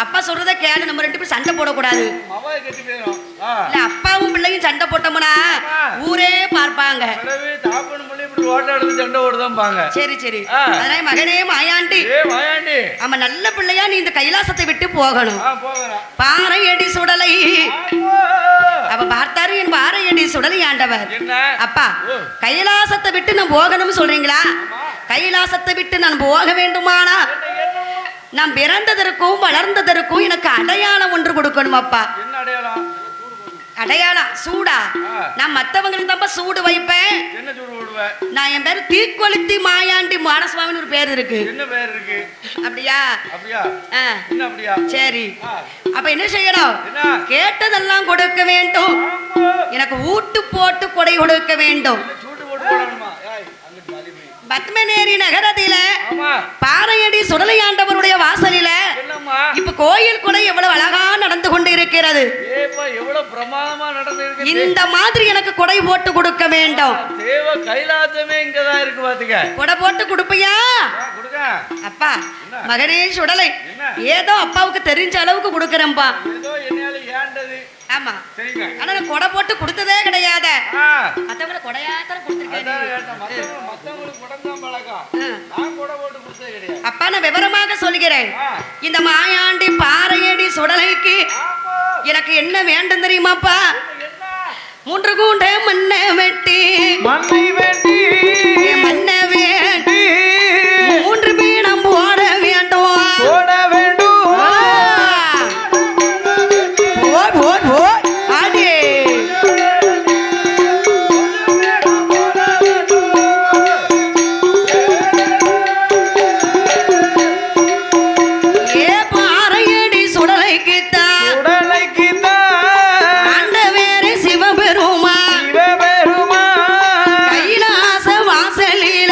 அப்பா சொல்றத கேளு, நம்ம ரெண்டு பேரும் சண்டை போடக்கூடாது. அவாய் கட்டி போயிடும். இல்ல அப்பாவும் பிள்ளையும் சண்டை போட்டோம்னா ஊரே பார்ப்பாங்க. பிறவி தாப்பன் மொழி இப்படி ஓட்ட எடுத்து சண்டை ஓடுதான் பாங்க. சரி சரி. அதனால மகனே மாயாண்டி, ஏ மாயாண்டி, ஆமா நல்ல பிள்ளையா நீ இந்த கைலாசத்தை விட்டு போகணும். போகிறேன். பாறையடி சுடலை அவ பார்த்தாரு, என் பாறையடி சுடலை ஆண்டவர். என்ன அப்பா, கைலாசத்தை விட்டு நான் போகணும்னு சொல்றீங்களா? கைலாசத்தை விட்டு நான் போக வேண்டுமானா நான் பிறந்ததற்கும் வளர்ந்ததற்கும் எனக்கு அடையாளம் ஒன்று கொடுக்கணும் அப்பா. என்ன அடையாளம்? அடையாளம் சூடா. நான் மத்தவங்களுக்கு தான் சூடு வைப்பேன். என்ன சூடு போடுவேன்? நான் என் பேரு தீக்கொளுத்தி மாயாண்டி மானசுவாமின்னு ஒரு பேர் இருக்கு. என்ன பேர் இருக்கு? அப்படியா? அப்படியா? ஆ, என்ன அப்படியா? சரி. அப்ப என்ன செய்யணும்? என்ன? கேட்டதெல்லாம் கொடுக்க வேண்டும். எனக்கு ஊட்டு போட்டு கொடை கொடுக்க வேண்டும். சூடு போட்டு போடணுமா? ஏய் அங்க ஜாலி போய். பத்மநேரி நகரத்தில ஆமா, பாறையடி சுடலையாண்டவருடைய வாசலில என்னம்மா இப்ப கோயில் கூட எவ்வளவு அழகா நடந்து கொண்டு இருக்கிறது. ஏப்பா எவ்வளவு பிரமாதமா நடந்திருக்கு. இந்த மாதிரி எனக்கு கொடை போட்டு கொடுக்க வேண்டும். தேவ கைலாசமே இங்கதான் இருக்கு பாத்துக்க. கொடை போட்டு கொடுப்பியா? கொடுங்க. அப்பா, மகனே சுடலை, ஏதோ அப்பாவுக்கு தெரிஞ்ச அளவுக்கு கொடுக்கறேன்பா. ஏதோ என்னால ஏண்டது. ஆமா, சரிங்க. ஆனா நான் கொடை போட்டு கொடுத்ததே கிடையாது. ஆ, மத்தவங்களை கொடையாத்தான் கொடுத்திருக்கேன். அதான் கேட்டேன். மத்தவங்களுக்கு குடம்தான் பழக்கம். நான் கூட போட்டு கொடுத்தது கிடையாது. அப்பா, நான் விவரமாக சொல்கிறேன். இந்த மாயாண்டி பாறையடி சுடலைக்கு எனக்கு என்ன வேண்டும் தெரியுமாப்பா? 3 கூண்ட மண்ணை வெட்டி மண்ணை வெட்டி மண்ணை வேண்டி 3 பீடம் போட வேண்டும். போட வேண்டும். போய் போய் போய் ஆடி ஏ பாறையடி சுடலைக்குத்தான் ஆண்டவேரே சிவபெருமா கைலாச வாசலில்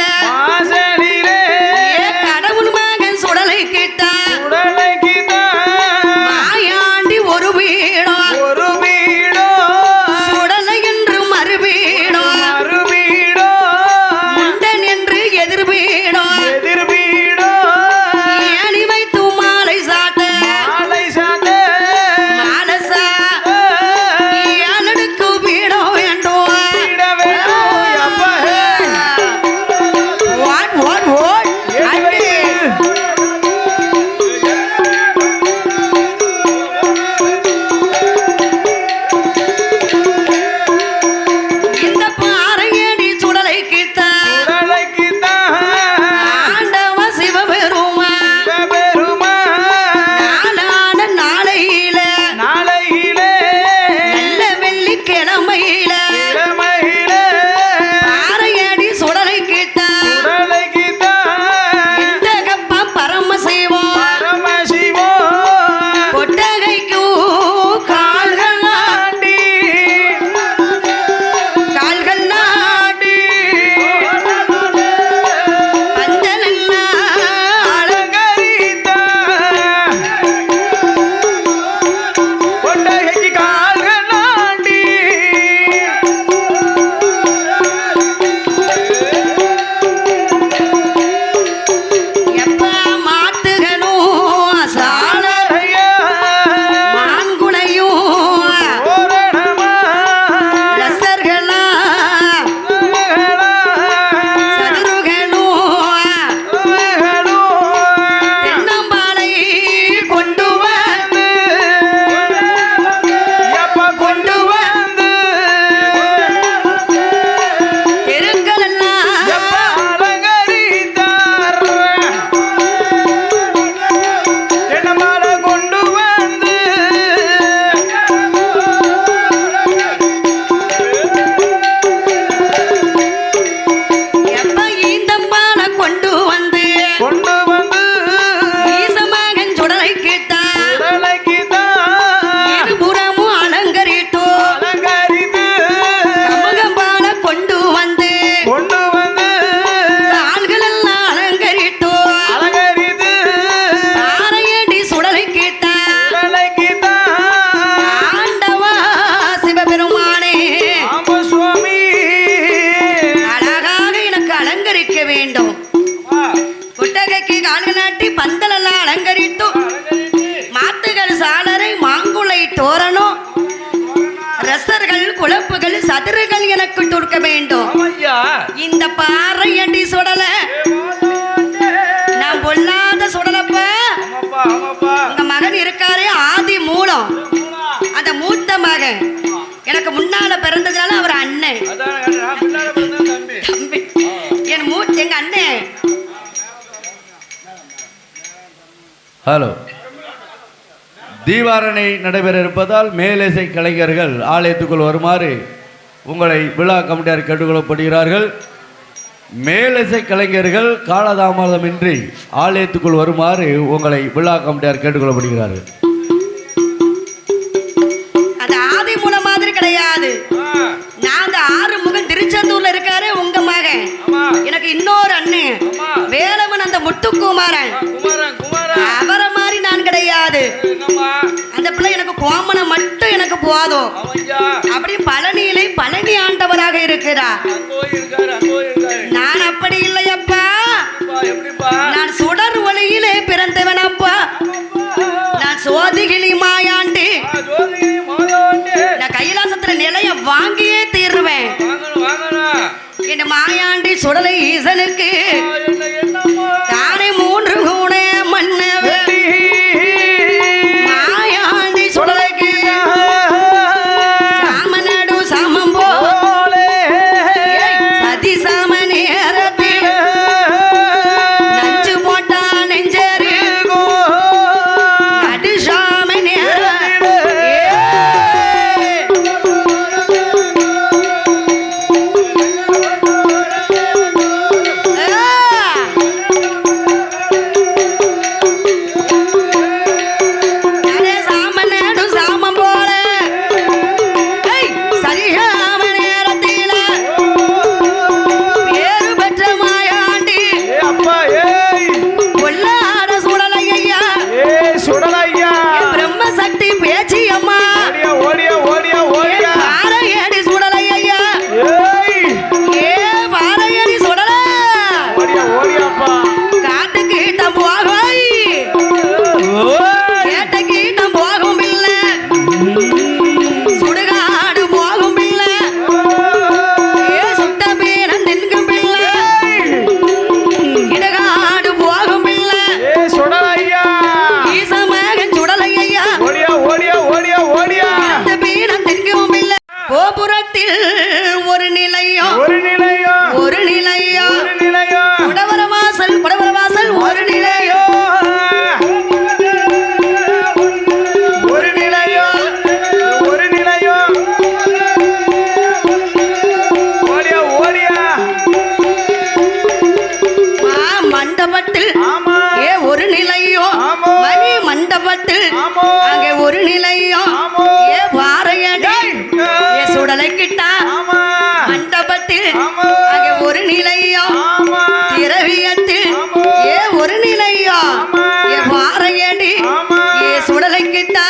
பந்தலுக்கு கால்கள் நாட்டி பந்தலெல்லாம் அலங்கரித்து மாத்துகள் சாளரை மாங்குளை தோரணம் ரசர்கள் குழப்புகள் சதுறுகள் எனக்கு தொடுக்க வேண்டும். இந்த பாறை அடி சுடல நான் பொல்லாத சுடலப்ப. உங்க மகன் இருக்காரே ஆதி மூலம், அந்த மூத்த மகன் எனக்கு முன்னால பிறந்ததுனால அவர் அண்ணன் தம்பி. எங்க அண்ணன். ஹலோ, தீபாரணை நடைபெற இருப்பதால் மேலிசை கலைஞர்கள் ஆலயத்துக்குள் வருமாறு உங்களை விழா கமிட்டியார் கேட்டுக்கொள்ளப்படுகிறார்கள். மேலிசை கலைஞர்கள் காலதாமதமின்றி ஆலயத்துக்குள் வருமாறு உங்களை விழா கமிட்டியார் கேட்டுக்கொள்ளப்படுகிறார்கள். அந்த ஆதி மூலம் மாதிரி கிடையாது. நான் அந்த ஆறுமுகன் திருச்செந்தூர்ல இருக்காரு உங்க மகன். எனக்கு இன்னொரு அண்ணன் வேலவன், அந்த முத்துக்குமாரன், அவரை மாதிரி நான் கிடையாது. அந்த பிள்ளை எனக்கு கோமனம் மட்டும் எனக்கு போதும். அப்படி பழனியிலே பழனி ஆண்டவராக இருக்கிறார். நான் அப்படி இல்லையப்பா, நான் சுடர் ஒளியிலே பிறந்தவனப்பா. நான் சோதிகிளி மாயாண்டி, நான் கைலாசத்துல நிலைய வாங்கியே தீருவேன். என் மாயாண்டி சுடலை ஈசனுக்கு தானே 3 கூடை மன்னவே. மாயாண்டி சுடலைக்கு சாமனடு சாமம் போலே சதி சாம நேரத்தில் நஞ்சு போட்டா நெஞ்சரு நடு சாம நேரம். அங்கே ஒரு நிலையம் ஏ பாறையடி ஏ சுடலை கிட்டா மண்டபத்தில் அங்கே ஒரு நிலையம் திரவியத்தில் ஏ ஒரு நிலையம் ஏ பாறையடி ஏ சுடலை கிட்டா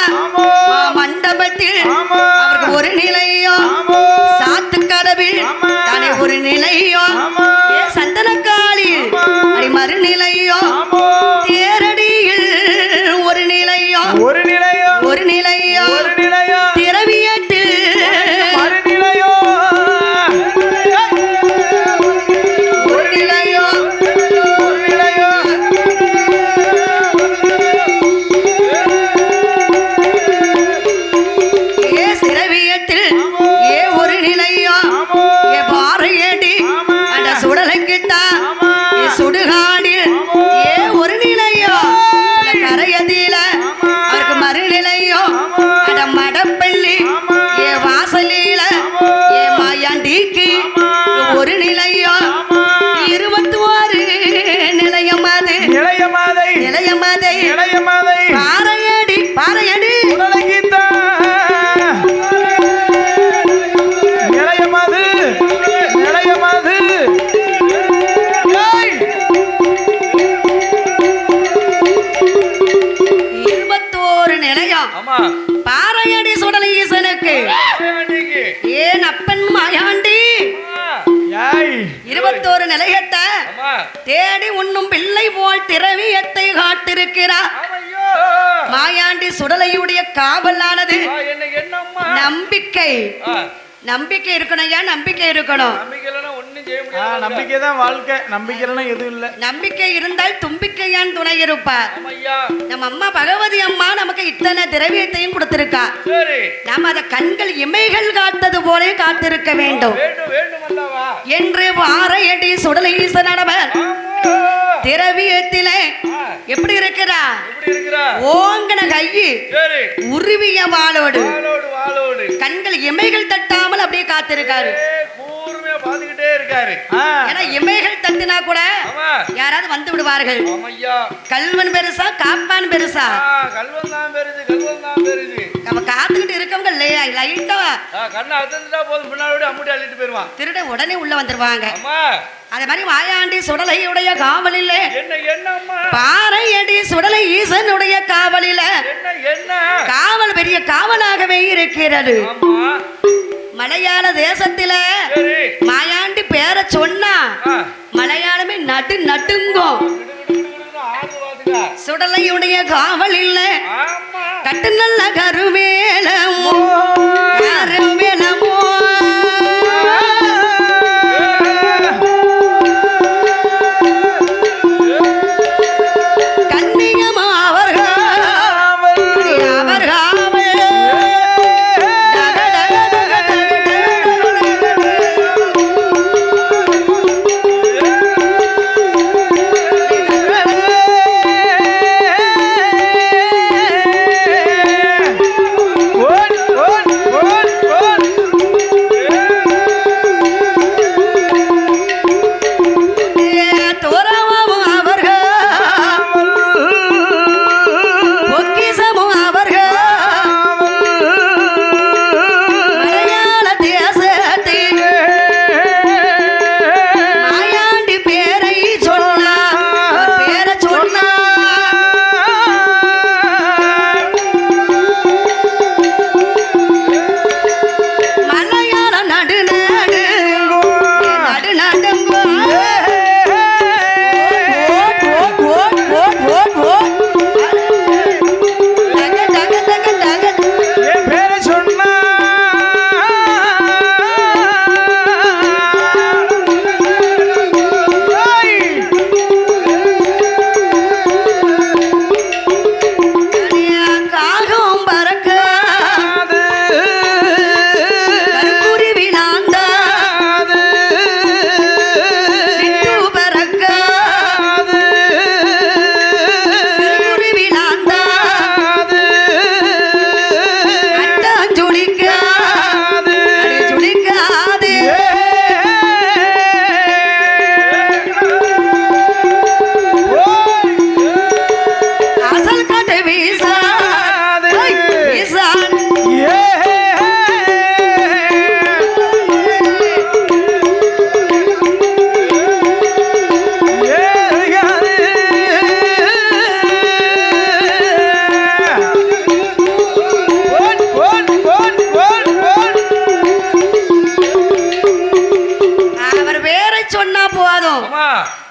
மண்டபத்தில் அவருக்கு ஒரு நிலையம் சாத்து கடவில் தானே ஒரு நிலையம் ஏ சந்தனக்காளி அடி மறுநிலையம் தேரடியில் ஒரு நிலையம் ஒரு நிலையம் ஒரு நிலையம் ஒரு நிலையம் திரவியத்தில் மறுநிலையம் கொண்டிருக்கிறார். ஆமையோ. மாயாண்டி சுடலையுடைய காவலானது என்ன என்னம்மா நம்பிக்கை. நம்பிக்கை இருக்கணும் ஐயா, நம்பிக்கை இருக்கணும். நம்பிக்கை இல்லைன்னா ஒண்ணும் செய்ய முடியாது. நம்பிக்கை தான் வாழ்க்கை, நம்பிக்கை இல்லைன்னா எதுவும் இல்லை. நம்பிக்கை இருந்தால் தும்பிக்கையான் துணை இருப்பார். ஆமையா. நம்ம அம்மா பகவதி அம்மா நமக்கு இத்தனை திரவியத்தையும் கொடுத்திருக்கா. சரி. நாம அத கண்கள் இமைகள் காத்தது போலே காத்திருக்க வேண்டும். வேண்டும் வேண்டும் அல்லவா என்று வாரையடி சுடலை ஈசனவர் திரவியத்திலே எப்படி இருக்கிறா? எப்படி இருக்கிறா? ஓங்கன கையி சரி. உருவிய வாளோடு வாளோடு வாளோடு கண்கள் இமைகள் தட்டாமல் அப்படியே காத்திருக்காரு. கூர்மையா பாத்துக்கிட்டே இருக்காரு. ஏன்னா இமைகள் தட்டினா கூட ஆமா. யாராவது வந்து விடுவார்கள். ஆமையா. கல்வன் பெருசா காப்பான் பெருசா? கல்வன் தான் பெருசு, கல்வன் தான் பெருசு. நம்ம காத்துக்கிட்டு இருக்கவங்க லைட்டா கண்ணை அத்தந்துட்டா போதும், பின்னாடி அம்முட்டி அள்ளிட்டு போயிருவான். திருட உடனே உள்ள வந்துருவாங்க. அம்மா. அதே மாதிரி மாயாண்டி சுடலையுடைய காவலிலே என்ன என்னம்மா? பாறையடி சுடலை ஈசனுடைய காவலில என்ன என்ன? காவல் பெரிய காவலாகவே இருக்கிறது. ஆமா. மலையாள தேசத்தில சரி. மாயாண்டி பேரை சொன்னா மலையாளமே நடுங்கும். ஆடு பாத்துக்க. சுடலையுடைய காவலில் ஆமா. கட்டு நல்ல கருவேலமோ கருவேலமோ கன்னியமா அவர்கள்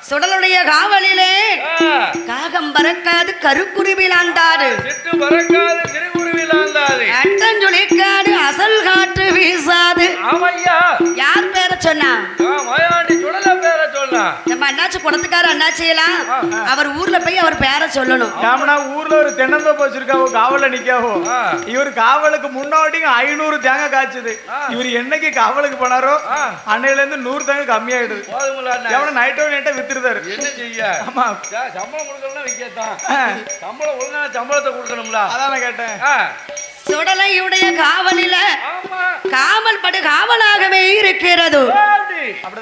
சுடலுடைய காவலிலே காகம் பறக்காது கருக்குருவிலாண்டாடு சிட்டு பறக்காது கிரிகுருவிலாண்டாது அட்டஞ்சுளிக்காடு அசல் காற்று வீசாது. ஆமையா. யார் பேரை சொன்னா? மாயாண்டி சுடல பேரை சொன்னா. நம்ம அண்ணாச்சி குடத்துக்கார அண்ணாச்சியெல்லாம் அவர் ஊர்ல போய் அவர் பேரை சொல்லணும். காமனா ஊர்ல ஒரு தென்னந்தோப்பு வச்சிருக்காவோ, காவல நிக்காவோ. இவர் காவலுக்கு முன்னாடி 500 தேங்காய் காய்ச்சது. இவர் என்னைக்கு காவலுக்கு போனாரோ அன்னையில இருந்து 100 தேங்காய் கம்மியாயிடுது. எவன நைட்டோ நைட்டா வித்துருதாரு. என்ன செய்ய? ஆமா, சம்பளம் கொடுக்கணும்னா விக்கத்தான். சம்பளம் ஒழுங்கான சம்பளத்தை கொடுக்கணும்ல. அதான் கேட்டேன். சுடலையுடைய காவலில காவல் படு காவலாகவே இருக்கிறது.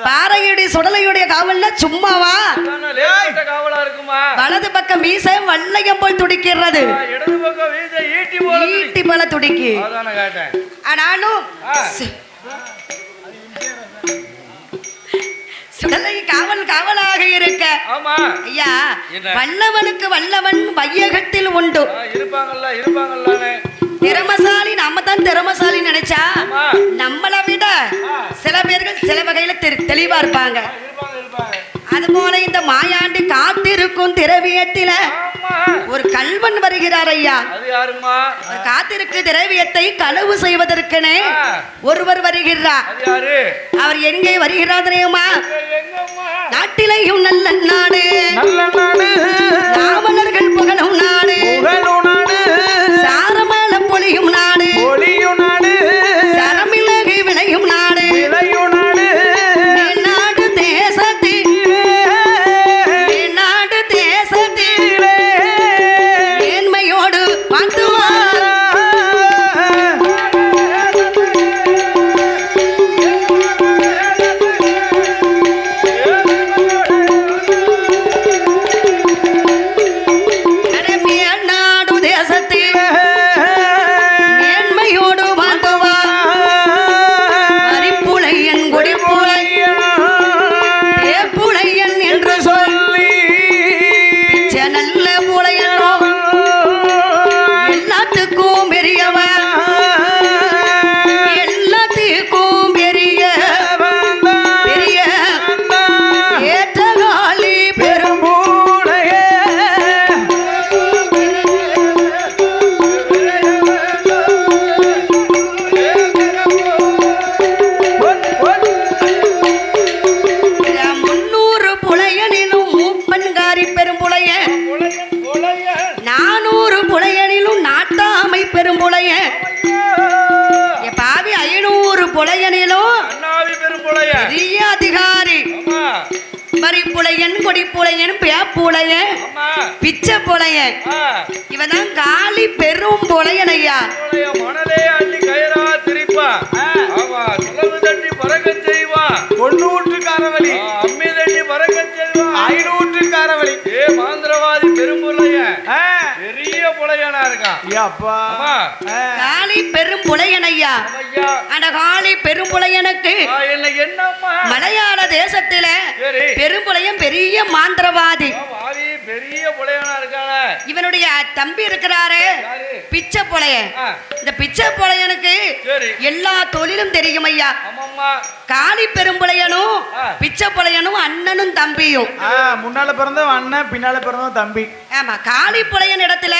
பாறையுடைய சுடலையுடைய காவல்ல சும்மாவா காவலா இருக்குமா? வலது பக்கம் மீச வல்லையம் போல் துடிக்கிறது, இடது பக்கம் வீச ஈட்டி போல துடிக்கு. ஆனாலும் சுடலை காவல் காவலாக இருக்க ஐயா வல்லவனுக்கு வல்லவன் வையகத்தில் உண்டு. இருப்பாங்கல்ல இருப்பாங்கல்ல. திறமசாலி நம்ம தான் திறமசாலி நினைச்சா நம்மளை விட சில பேர்கள் சில வகையில தெளிவா இருப்பாங்க. அது போல இந்த மாயாண்டி காத்திருக்கும் திரவியத்தில ஒரு கல்வன் வருகிறார் ஐயா. அது யாருமா? காத்திருக்கு திரவியத்தை களவு செய்வதற்கெனே ஒருவர் வருகிறார். அது யாரு? அவர் எங்கே வருகிறார் தெரியுமா? எங்கம்மா? நாட்டிலையும் நல்ல நாடு, நல்ல நாடு, ராவணர்கள் புகழும் நாடு, புகழும் நாடு, சாரமேல பொழியும் நாடு, ஒளியும் நாடு, சரமிளகு விளையும் நாடு, விளையும் நாடு, நாடு தேசத்தில், நாடு தேசத்தில் மேன்மையோடு வாழ்த்துவார். நாடு தேசத்தில் மேன்மையோடு வாழ்த்துவார். வரிப்புலையன் கொடிப்புலை ஏப்புலையன் என்று சொல்லி நல்ல புலையனோ எல்லாத்துக்கும் பெரியவன், எல்லாத்துக்கும் பெரிய பெரிய ஏற்றகாலி பெரும் பூளையே முன்னூறு புலையனிலும் மூப்பன்காரி பெரும் புலைய, புலைய 400 புலையனிலும் நாட்டாமை பெரும் புலைய, பாவி 500 புலையனிலும் அண்ணாவி பெரும் புலைய. பெரிய அதிகாரி. அம்மா வரிப்புலையன் கொடிப்புலையன் பேப்புலையன் அம்மா பிச்சை புலையன். இவன் தான் காளி பெரும் புலையன் ஐயா. புலைய மணலே அள்ளி கயிறா திரிப்பா. ஆமா சுலவு தட்டி பறக்க செய்வா. ஒன்னூற்றுக்காரவழி, அம்மி தட்டி பறக்க செய்வா. 500க்காரவழி. மாந்திரவாதி பெரும் புலைய ஆ, பெரிய புலையனா இருக்கான். ஏ அப்பா. அம்மா ஆ, காளி பெரும் புலையன் ஐயா. ஐயா அந்த காளி பெரும் புலையனுக்கு என்ன என்னம்மா? மலையாள தேசத்தில சரி பெரும்புலையன் பெரிய மாந்திரவாதி. வாதி பெரிய புலையனா இருக்கானே. இவனுடைய தம்பி இருக்கிறாரு யாரு? பிச்சை புலையன். ஆ, இந்த பிச்சை புலையனுக்கு சரி எல்லா தொழிலும் தெரியும் ஐயா. ஆமாம்மா. காளி பெரும்புலையனும் ஆ. பிச்சை புலையனும் அண்ணனும் தம்பியும். ஆ, முன்னால பிறந்தவன் அண்ணன், பின்னால பிறந்தவன் தம்பி. ஆமா, காளி புலையன் இடத்துல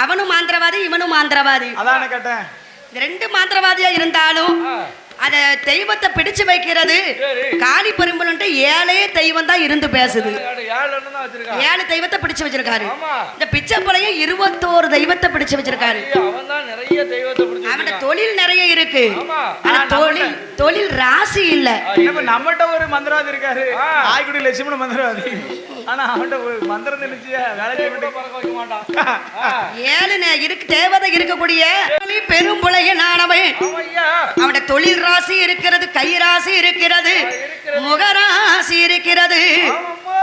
அவனும் மாந்திரவாதி இவனும் மாந்திரவாதி. அதானே கேட்டேன். இந்த 2 மாந்திரவாதியா இருந்தாலும் ஆ, அத தெய்வத்தை பிடிச்சு வைக்கிறது. சரி. காளி பெரும்புலன்ட்டு 7 தெய்வம் தான் இருந்து பேசுது. 7 எண்ணம் தான் வச்சிருக்கான். 7 தெய்வத்தை பிடிச்சு வச்சிருக்காரு. ஆமா. இந்த பிச்சை புலையன் 21 தெய்வத்தை பிடிச்சு வச்சிருக்காரு. அவன் தான் நிறைய தெய்வத்தை பிடிச்சு அவன் வச்சிருக்கான். தொழில் நிறைய இருக்கு. ஆமா. ஆனா தொழில் ராசி இல்ல. நம்ம நம்மகிட்ட ஒரு மந்திரவாதி இருக்காரு, ஆ. ஆய்க்குடி லட்சுமண மந்திரவாதி. ஆனா அவன்கிட்ட ஒரு மந்திரம் தெரிஞ்சு வேலை செய்ய கூட மாட்டேன். பறக்க வைக்க மாட்டான். ஆ, 7 இருக்கு தேவதை இருக்கக்கூடிய பெரும் புலையன் ஆனவன். ஆமையா. அவனுடைய தொழில் ராசி இருக்கிறது, கை ராசி இருக்கிறது, முகராசி இருக்கிறது. ஆமாம்மா.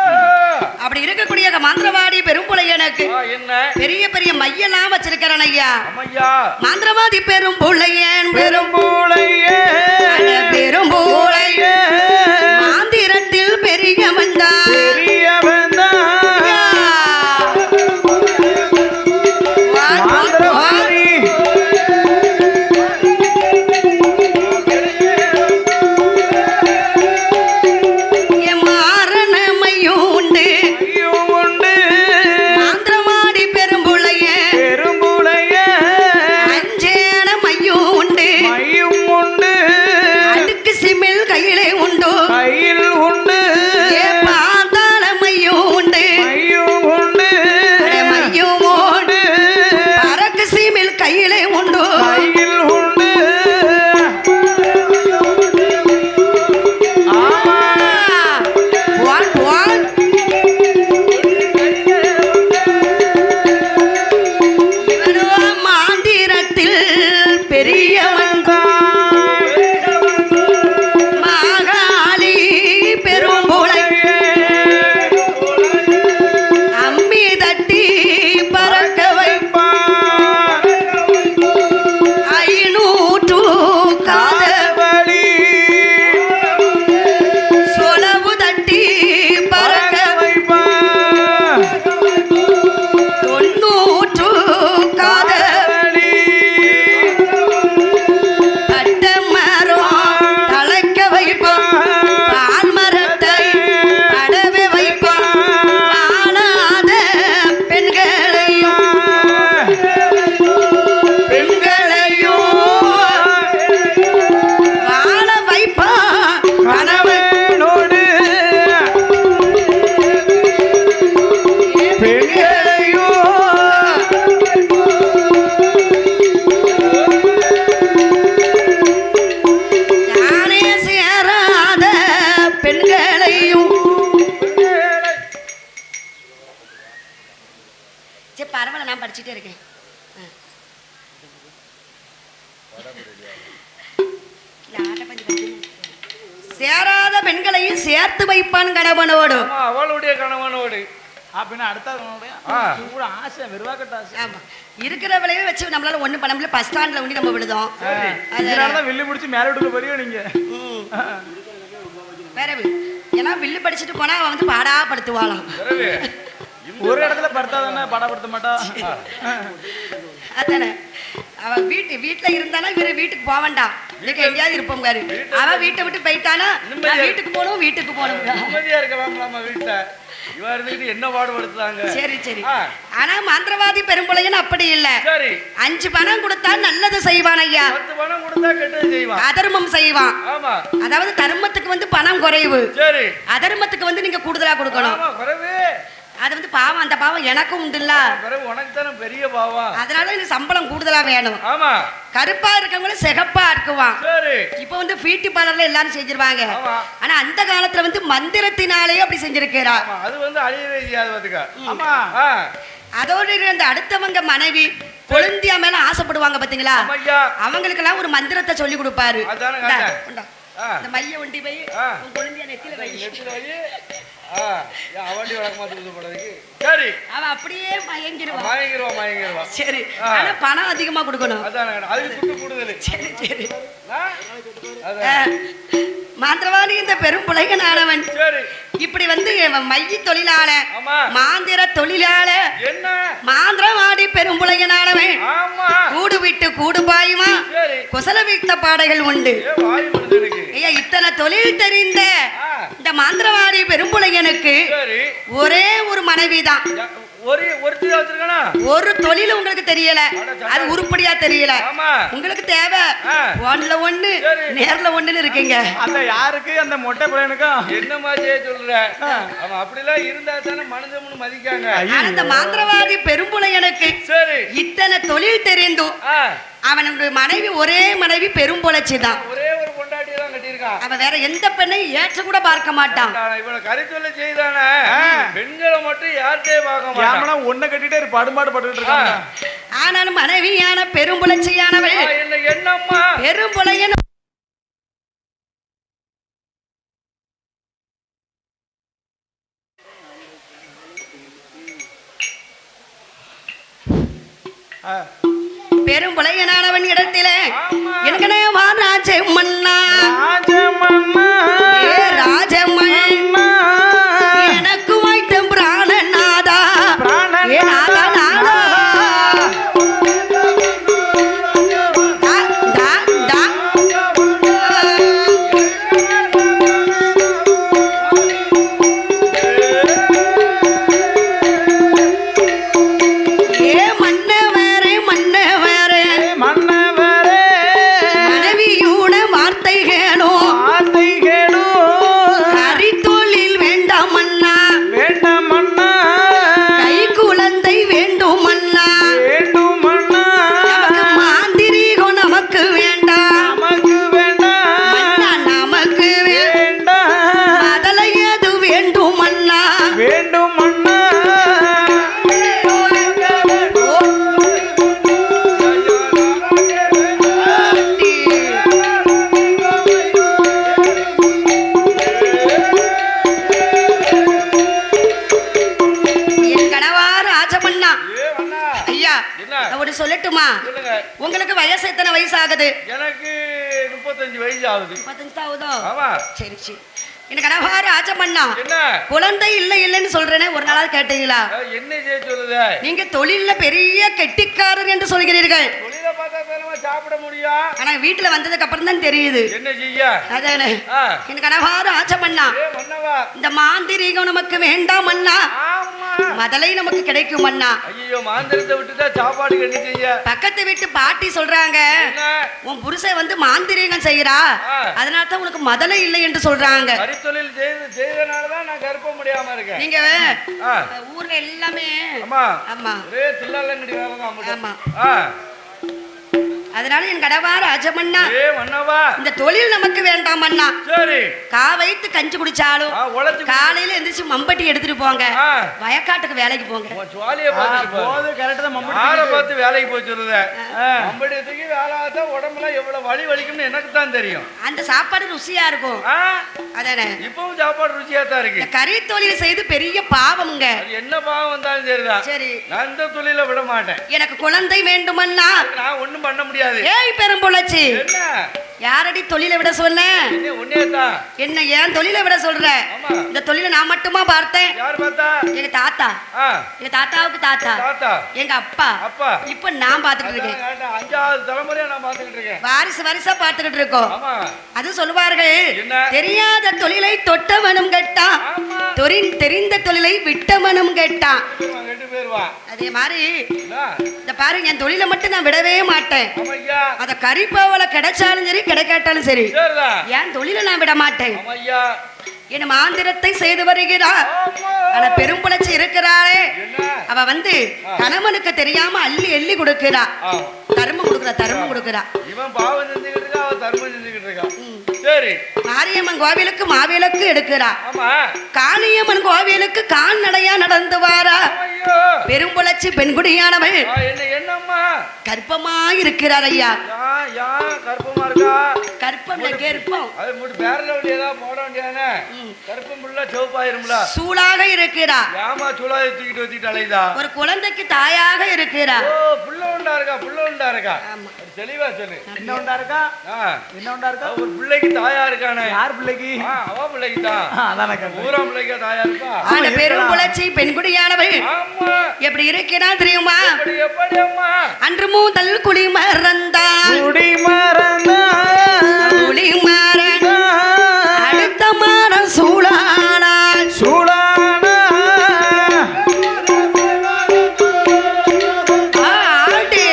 அப்படி இருக்கக்கூடிய மந்திரவாதி பெரும்புலையனுக்கு ஆ, என்ன? பெரிய பெரிய மையெல்லாம் வச்சிருக்கிறான் ஐயா. ஆமையா. மந்திரவாதி பெரும்புலையன் பெரும்பூளையே பெரும்புலை மாந்திரத்தில் பெரியவன் தான். பெரியவன் தான் மாந்திரவாதி. மாரணமையும் உண்டு ஐயும் உண்டு மாந்திரவாதி பெரும்புலையன். பெரும்பூளையே அஞ்சேன மையும் உண்டு மையும் உண்டு அடுக்கு சிமிழ் சரி பரவாயில்ல, நான் படிச்சுட்டே இருக்கேன். சேராத பெண்களையும் சேர்த்து வைப்பான் கணவனோடு. அவளுடைய கணவனோடு அப்படின்னா அடுத்த ஆசை வெறுவாக்கட்ட ஆசை. ஆமா, இருக்கிறவளையே வச்சு நம்மளால ஒண்ணும் பண்ண முடியல. பஸ் ஸ்டாண்ட்ல ஒண்டி நம்ம விழுதோம். அதனாலதான் வில்லு முடிச்சு மேல விட்டுக்க போறியோ நீங்க. வேற ஏன்னா வில்லு படிச்சுட்டு போனா அவன் வந்து பாடா படுத்துவாளாம். ஒரு இடத்துல படுத்தாதானே பாடப்படுத்த மாட்டா. அதானே அவன் வீட்டுல இருந்தானா இவரு வீட்டுக்கு போக வேண்டாம், இன்னைக்கு எங்கேயாவது இருப்போம் பாரு. அவன் வீட்டை விட்டு போயிட்டானா வீட்டுக்கு போகணும். நிம்மதியா இருக்கலாம்லாமா வீட்டுல. இவ இருந்துட்டு என்ன பாடுபடுத்துறாங்க. சரி சரி. ஆனா மந்திரவாதி பெரும்புலையன் அப்படி இல்ல. சரி, 5 பணம் கொடுத்தா நல்லது செய்வான் ஐயா, 10 பணம் கொடுத்தா கெட்டது செய்வான், அதர்மம் செய்வான். ஆமா, அதாவது தர்மத்துக்கு வந்து பணம் குறைவு, சரி, அதர்மத்துக்கு வந்து நீங்க கூடுதலா கொடுக்கணும். ஆமா, குறைவு. அது வந்து பாவம், அந்த பாவம் எனக்கும் உண்டுல்ல, குறைவு உனக்கு தானே பெரிய பாவம். அதனால எனக்கு சம்பளம் கூடுதலா வேணும். ஆமா, கருப்பா இருக்கவங்களும் சிகப்பா இருக்குவான். சரி, இப்ப வந்து பியூட்டி பார்லர்ல எல்லாரும் செஞ்சிருவாங்க. ஆமா, ஆனா அந்த காலத்துல வந்து மந்திரத்தினாலே அப்படி செஞ்சிருக்கிறா. ஆமா, அது வந்து அழியவே செய்யாது பாத்துக்க. ஆமா, அதோட அந்த அடுத்தவங்க மனைவி கொழுந்தியா மேல ஆசைப்படுவாங்க பாத்தீங்களா, ஆமாய்யா, அவங்களுக்கு எல்லாம் ஒரு மந்திரத்தை சொல்லி கொடுப்பாரு. அதானே இந்தா, கேட்டேன். இந்தா. இந்த மைய ஒண்டி போய் கொழுந்தியா நெத்தில வை. நெத்தில வை. அவண்டி வழக்கமாத்து போடுறதுக்கு. சரி, அவன் அப்படியே மயங்கிடுவான். மயங்கிருவா. சரி, ஆனா பணம் அதிகமா கொடுக்கணும். அதானே, அதுக்கு துட்டு கூடுதல். சரி சரி. மந்திரவாதி இந்த பெரும் புலைகனானவன் சரி, இப்படி வந்து மைய தொழிலாள, ஆமா, மாந்திர தொழிலாள, என்ன மாந்திரவாடி பெரும் புலைகனானவன். ஆமா, கூடு விட்டு கூடு பாயுமா, சரி, குசல விட்ட பாடைகள் உண்டு. வாய் முடிஞ்சிருக்கு. ஐயா, இத்தனை தொழில் தெரிந்த இந்த மாந்திரவாடி பெரும்புலையனுக்கு சரி, ஒரே ஒரு மனைவிதான். ஒருத்தி வச்சிருக்கானா? ஒரு தொழில் உங்களுக்கு தெரியல, அது உருப்படியா தெரியல. ஆமா, உங்களுக்கு தேவை ஒண்ணுல ஒண்ணு நேர்ல ஒண்ணுன்னு இருக்கீங்க. அந்த யாருக்கு அந்த மொட்டை பையனுக்கும் என்ன மாதிரியே சொல்ற? அவன் அப்படிலாம் இருந்தா தானே மனுஷம்னு மதிக்காங்க. அந்த மாந்திரவாதி பெரும்புலையனுக்கு சரி, இத்தனை தொழில் தெரிந்தும் அவனுடைய மனைவி ஒரே மனைவி பெரும்புழைச்சி தான். ஒரே ஒரு பொண்டாட்டியை தான் கட்டியிருக்கான். அவன் வேற எந்த பெண்ணையும் ஏற்ற கூட பார்க்க மாட்டான். இவனை கரித்தொல்லை செய்தானே, பெண்களை மட்டும் யார்கிட்டயே பார்க்க மாட்டான். ஒன்ன கட்டிட்டே படுமாடு பட்டுட்டு இருக்காங்க. ஆனாலும் மனைவியான பெரும்புழைச்சியானவள் என்னம்மா பெரும்புலையன் பெரும்புலையனானவன் இடத்திலே எனக்கனே வா ராஜமன்னா, ராஜமன்னா எனக்கு வைத்த பிராணநாதா, நாதா நாதா சொல்லட்டுமா? உங்களுக்கு வயசு எத்தனை வயசு ஆகுது? எனக்கு 35 வயசு ஆகுது. 35 ஆகுதோ? ஆமா. சரி சரி. எனக்கு கனவாறு ஆச்சமண்ணா, என்ன குழந்தை இல்லைன்னு சொல்றேனே, ஒரு நாளாவது கேட்டீங்களா? என்ன செய்ய சொல்லுத? நீங்க தொழில்ல பெரிய கெட்டிக்காரர் என்று சொல்கிறீர்கள். தொழில பார்த்தா தானே சாப்பிட முடியும். ஆனா வீட்டுல வந்ததுக்கு அப்புறம் தான் தெரியுது என்ன செய்ய. அதானே எனக்கு கனவாறு ஆச்சமண்ணா, இந்த மாந்திரீகம் நமக்கு வேண்டாம் அண்ணா, மதலை நமக்கு கிடைக்கும் அண்ணா. ஐயோ, மாந்திரத்தை விட்டுட்டா சாப்பாடுக்கு என்ன செய்ய? பக்கத்து வீட்டு பாட்டி சொல்றாங்க, உன் புருஷன் வந்து மாந்திரீகம் செய்யறா, அதனால தான் உனக்கு மதலை இல்லை என்று சொல்றாங்க. தொழில் செய்தனாலதான் நான் கருப்ப முடியாம இருக்கேன். நீங்க ஊர்ல எல்லாமே ஆமா ஆமா ஒரே தில்லாலங்கடி வேலை தான். ஆமா. அதனால என் கடவா ராஜமன்னா ஏ மன்னவா இந்த தொழில் நமக்கு வேண்டாம் அண்ணா. சரி கா வைத்து கஞ்சி குடிச்சாலும் உழைச்சு காலையில எந்திரிச்சு மம்பட்டி எடுத்துட்டு போங்க, ஆ. வயக்காட்டுக்கு வேலைக்கு போங்க. உன் ஜுவாலியை பார்த்துட்டு போ. போது கரெக்டா தான் மம்பட்டி யாரை பார்த்து வேலைக்கு போய் சொல்லுத மம்படி தூக்கி வேலை பார்த்தா உடம்புல எவ்வளவு வலி வலிக்கும்னு எனக்கு தான் தெரியும். அந்த சாப்பாடு ருசியா இருக்கும். ஆ, அதானே இப்பவும் சாப்பாடு ருசியா தான் இருக்கு. இந்த கறி தொழில் செய்து பெரிய பாவம்ங்க. அது என்ன பாவம் வந்தாலும் சரிதான், சரி நான் இந்த தொழில விட மாட்டேன். எனக்கு குழந்தை வேண்டுமன்னா நான் ஒண்ணும் பண்ண முடியாது. ஏய் பெரும்புழச்சி, என்ன யாரடி தொழிலை விட சொன்ன? ஒன்னே தான். என்ன ஏன் தொழிலை விட சொல்ற? ஆமா. இந்த தொழிலை நான் மட்டுமா பார்த்தேன்? யார் பார்த்தா? எங்க தாத்தா, ஆ, எங்க தாத்தாவுக்கு தாத்தா, தாத்தா, எங்க அப்பா, அப்பா. இப்ப நான் பாத்துக்கிட்டு இருக்கேன். அதான் 5வது தலைமுறையா நான் பார்த்துக்கிட்டு இருக்கேன். வாரிசு வாரிசா பாத்துக்கிட்டு இருக்கோம். ஆமா. அது சொல்லுவார்கள், என்ன? தெரியாத தொழிலை தொட்டவனும் கெட்டான், ஆமா. தெரிந்த தொழிலை விட்டவனும் கெட்டான். இவன் 2 பேர் வா. அதே மாதிரி என்ன? இந்த பாருங்க, என் தொழிலை மட்டும் நான் விடவே மாட்டேன். ஆமையா. அத கறிப்பாவல கிடைச்சாலும் சரி கிடைக்காட்டாலும் சரி, சரிதா. என் தொழிலை நான் விட மாட்டேன். ஆமையா. என் மாந்திரத்தை செய்து வருகிறார். ஆமா. ஆனா பெரும்புழச்சி இருக்கிறாளே, என்ன? அவ வந்து கணவனுக்கு தெரியாம அள்ளி எள்ளி கொடுக்கிறா, ஆ. தர்மம் கொடுக்கிறா. இவன் பாவம் செஞ்சுக்கிட்டு இருக்கா, அவன் தர்மம் செஞ்சுக்கிட்டு இருக்கா. சரி. மாரியம்மன் கோவிலுக்கு மாவிளக்கு எடுக்கிறா, ஆமா. காளியம்மன் கோவிலுக்கு கால்நடையா நடந்து வாரா. ஐயோ. பெரும்புழச்சி பெண்குடியானவள் என்னம்மா கர்ப்பமா இருக்கிறார் ஐயா. யா கற்பமா இருக்கா? கர்ப்பம் கர்ப்பம் அது மட்டும் வேற லெவல் ஏதாவது போட வேண்டியானே. கற்பம் புள்ள சிவப்பாயிரும்ல. சூளாக இருக்கிறா. ஏமா சூழாயை தூக்கிட்டு வச்சுட்டு அலைதா? ஒரு குழந்தைக்கு தாயாக இருக்கிறா. ஓ, புள்ள உண்டா இருக்கா. ஆமா. அது தெளிவா சொல்லு. என்ன உண்டா இருக்கா? ஆ, என்ன உண்டா இருக்கா? ஒரு பிள்ளைக்கு தாயா இருக்கானே. யார் பிள்ளைக்கு? அவ பிள்ளைக்கு தான். அதான கேட்டேன். ஊரா பிள்ளைக்கு தாயா இருக்கா? ஆனா பெரும்புழச்சி பெண்குடியானவள் ஆமா. எப்படி இருக்கிறா தெரியுமா? எப்படி அம்மா? அன்று மூதல் குடிமறந்தான், குடிமறன் அடுத்த மாறம் சூழானாள். ஆடி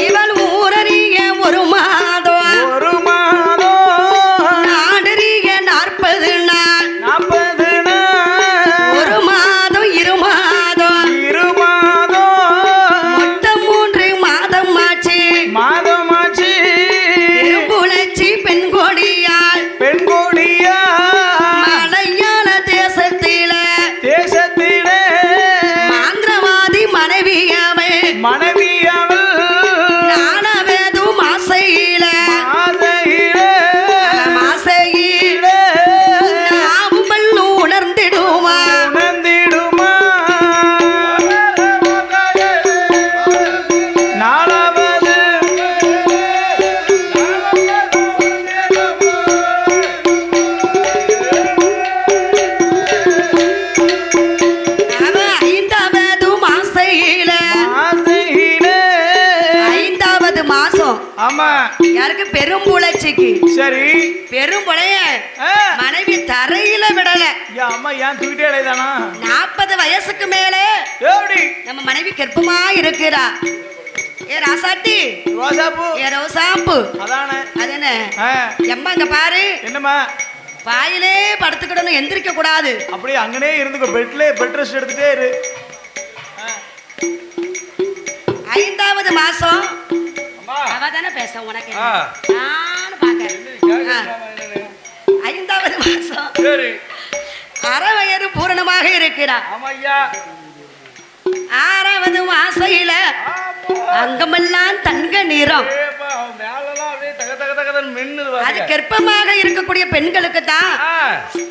இவள் ஊரறிய ஒரு மாதம், நாடறிய 40 நாள், 40 ஒரு மாதம் 2 மாதம், மொத்தம் 3 மாதம் ஆச்சு. மாதமாச்சு. பெரும்புழச்சி பெண்கொடியாள் பெண்கொடியா மலையாள தேசத்தில தேசத்திலே மாந்திரவாதி மனைவி அவள். மனைவி அவள் நானவேது மாசையில மாசையில நாவுகள் உணர்ந்திடுமா. உணர்ந்திடுமா. 4வது அவ 5வது மாசையில, மாசையிலே. 5வது மாசம் ஆமா. யாருக்கு? பெரும்புழச்சிக்கு. சரி. பெரும்புழைய ஆ. மனைவி தரையில விடல. ஏன் அம்மா ஏன் தூக்கிட்டே அலைதானா? 40 வயசுக்கு மேல எப்படி? நம்ம மனைவி கர்ப்பமா இருக்கிறா. ஏ ராசாத்தி, ரோசாப்பூ. ஏ ரோசாம்பு, அதானே. அதென்ன ஆ. எம்மா இங்க பாரு, என்னம்மா? வாயிலே படுத்துக்கிடணும், எந்திரிக்க கூடாது. அப்படியே அங்கனே இருந்துக்கோ, பெட் ரெஸ்ட் எடுத்துட்டே இரு. 5வது மாசம் அம்மா. அவ தானே பேச உனக்கு ஆ. நானும் பாக்க. கேட்கலாமா என்னன்னு? 5வது மாசம் சரி. அரை வயது பூரணமாக இருக்கிறா. ஆமையா. 6வது மாசையில அங்கமெல்லாம் தங்க நிறம். ஏப்பா, அவன் மேலெல்லாம் அப்படியே தக தக தகதன்னு மின்னுது அது பாருங்க. கர்ப்பமாக இருக்கக்கூடிய பெண்களுக்கு தான் ஆ.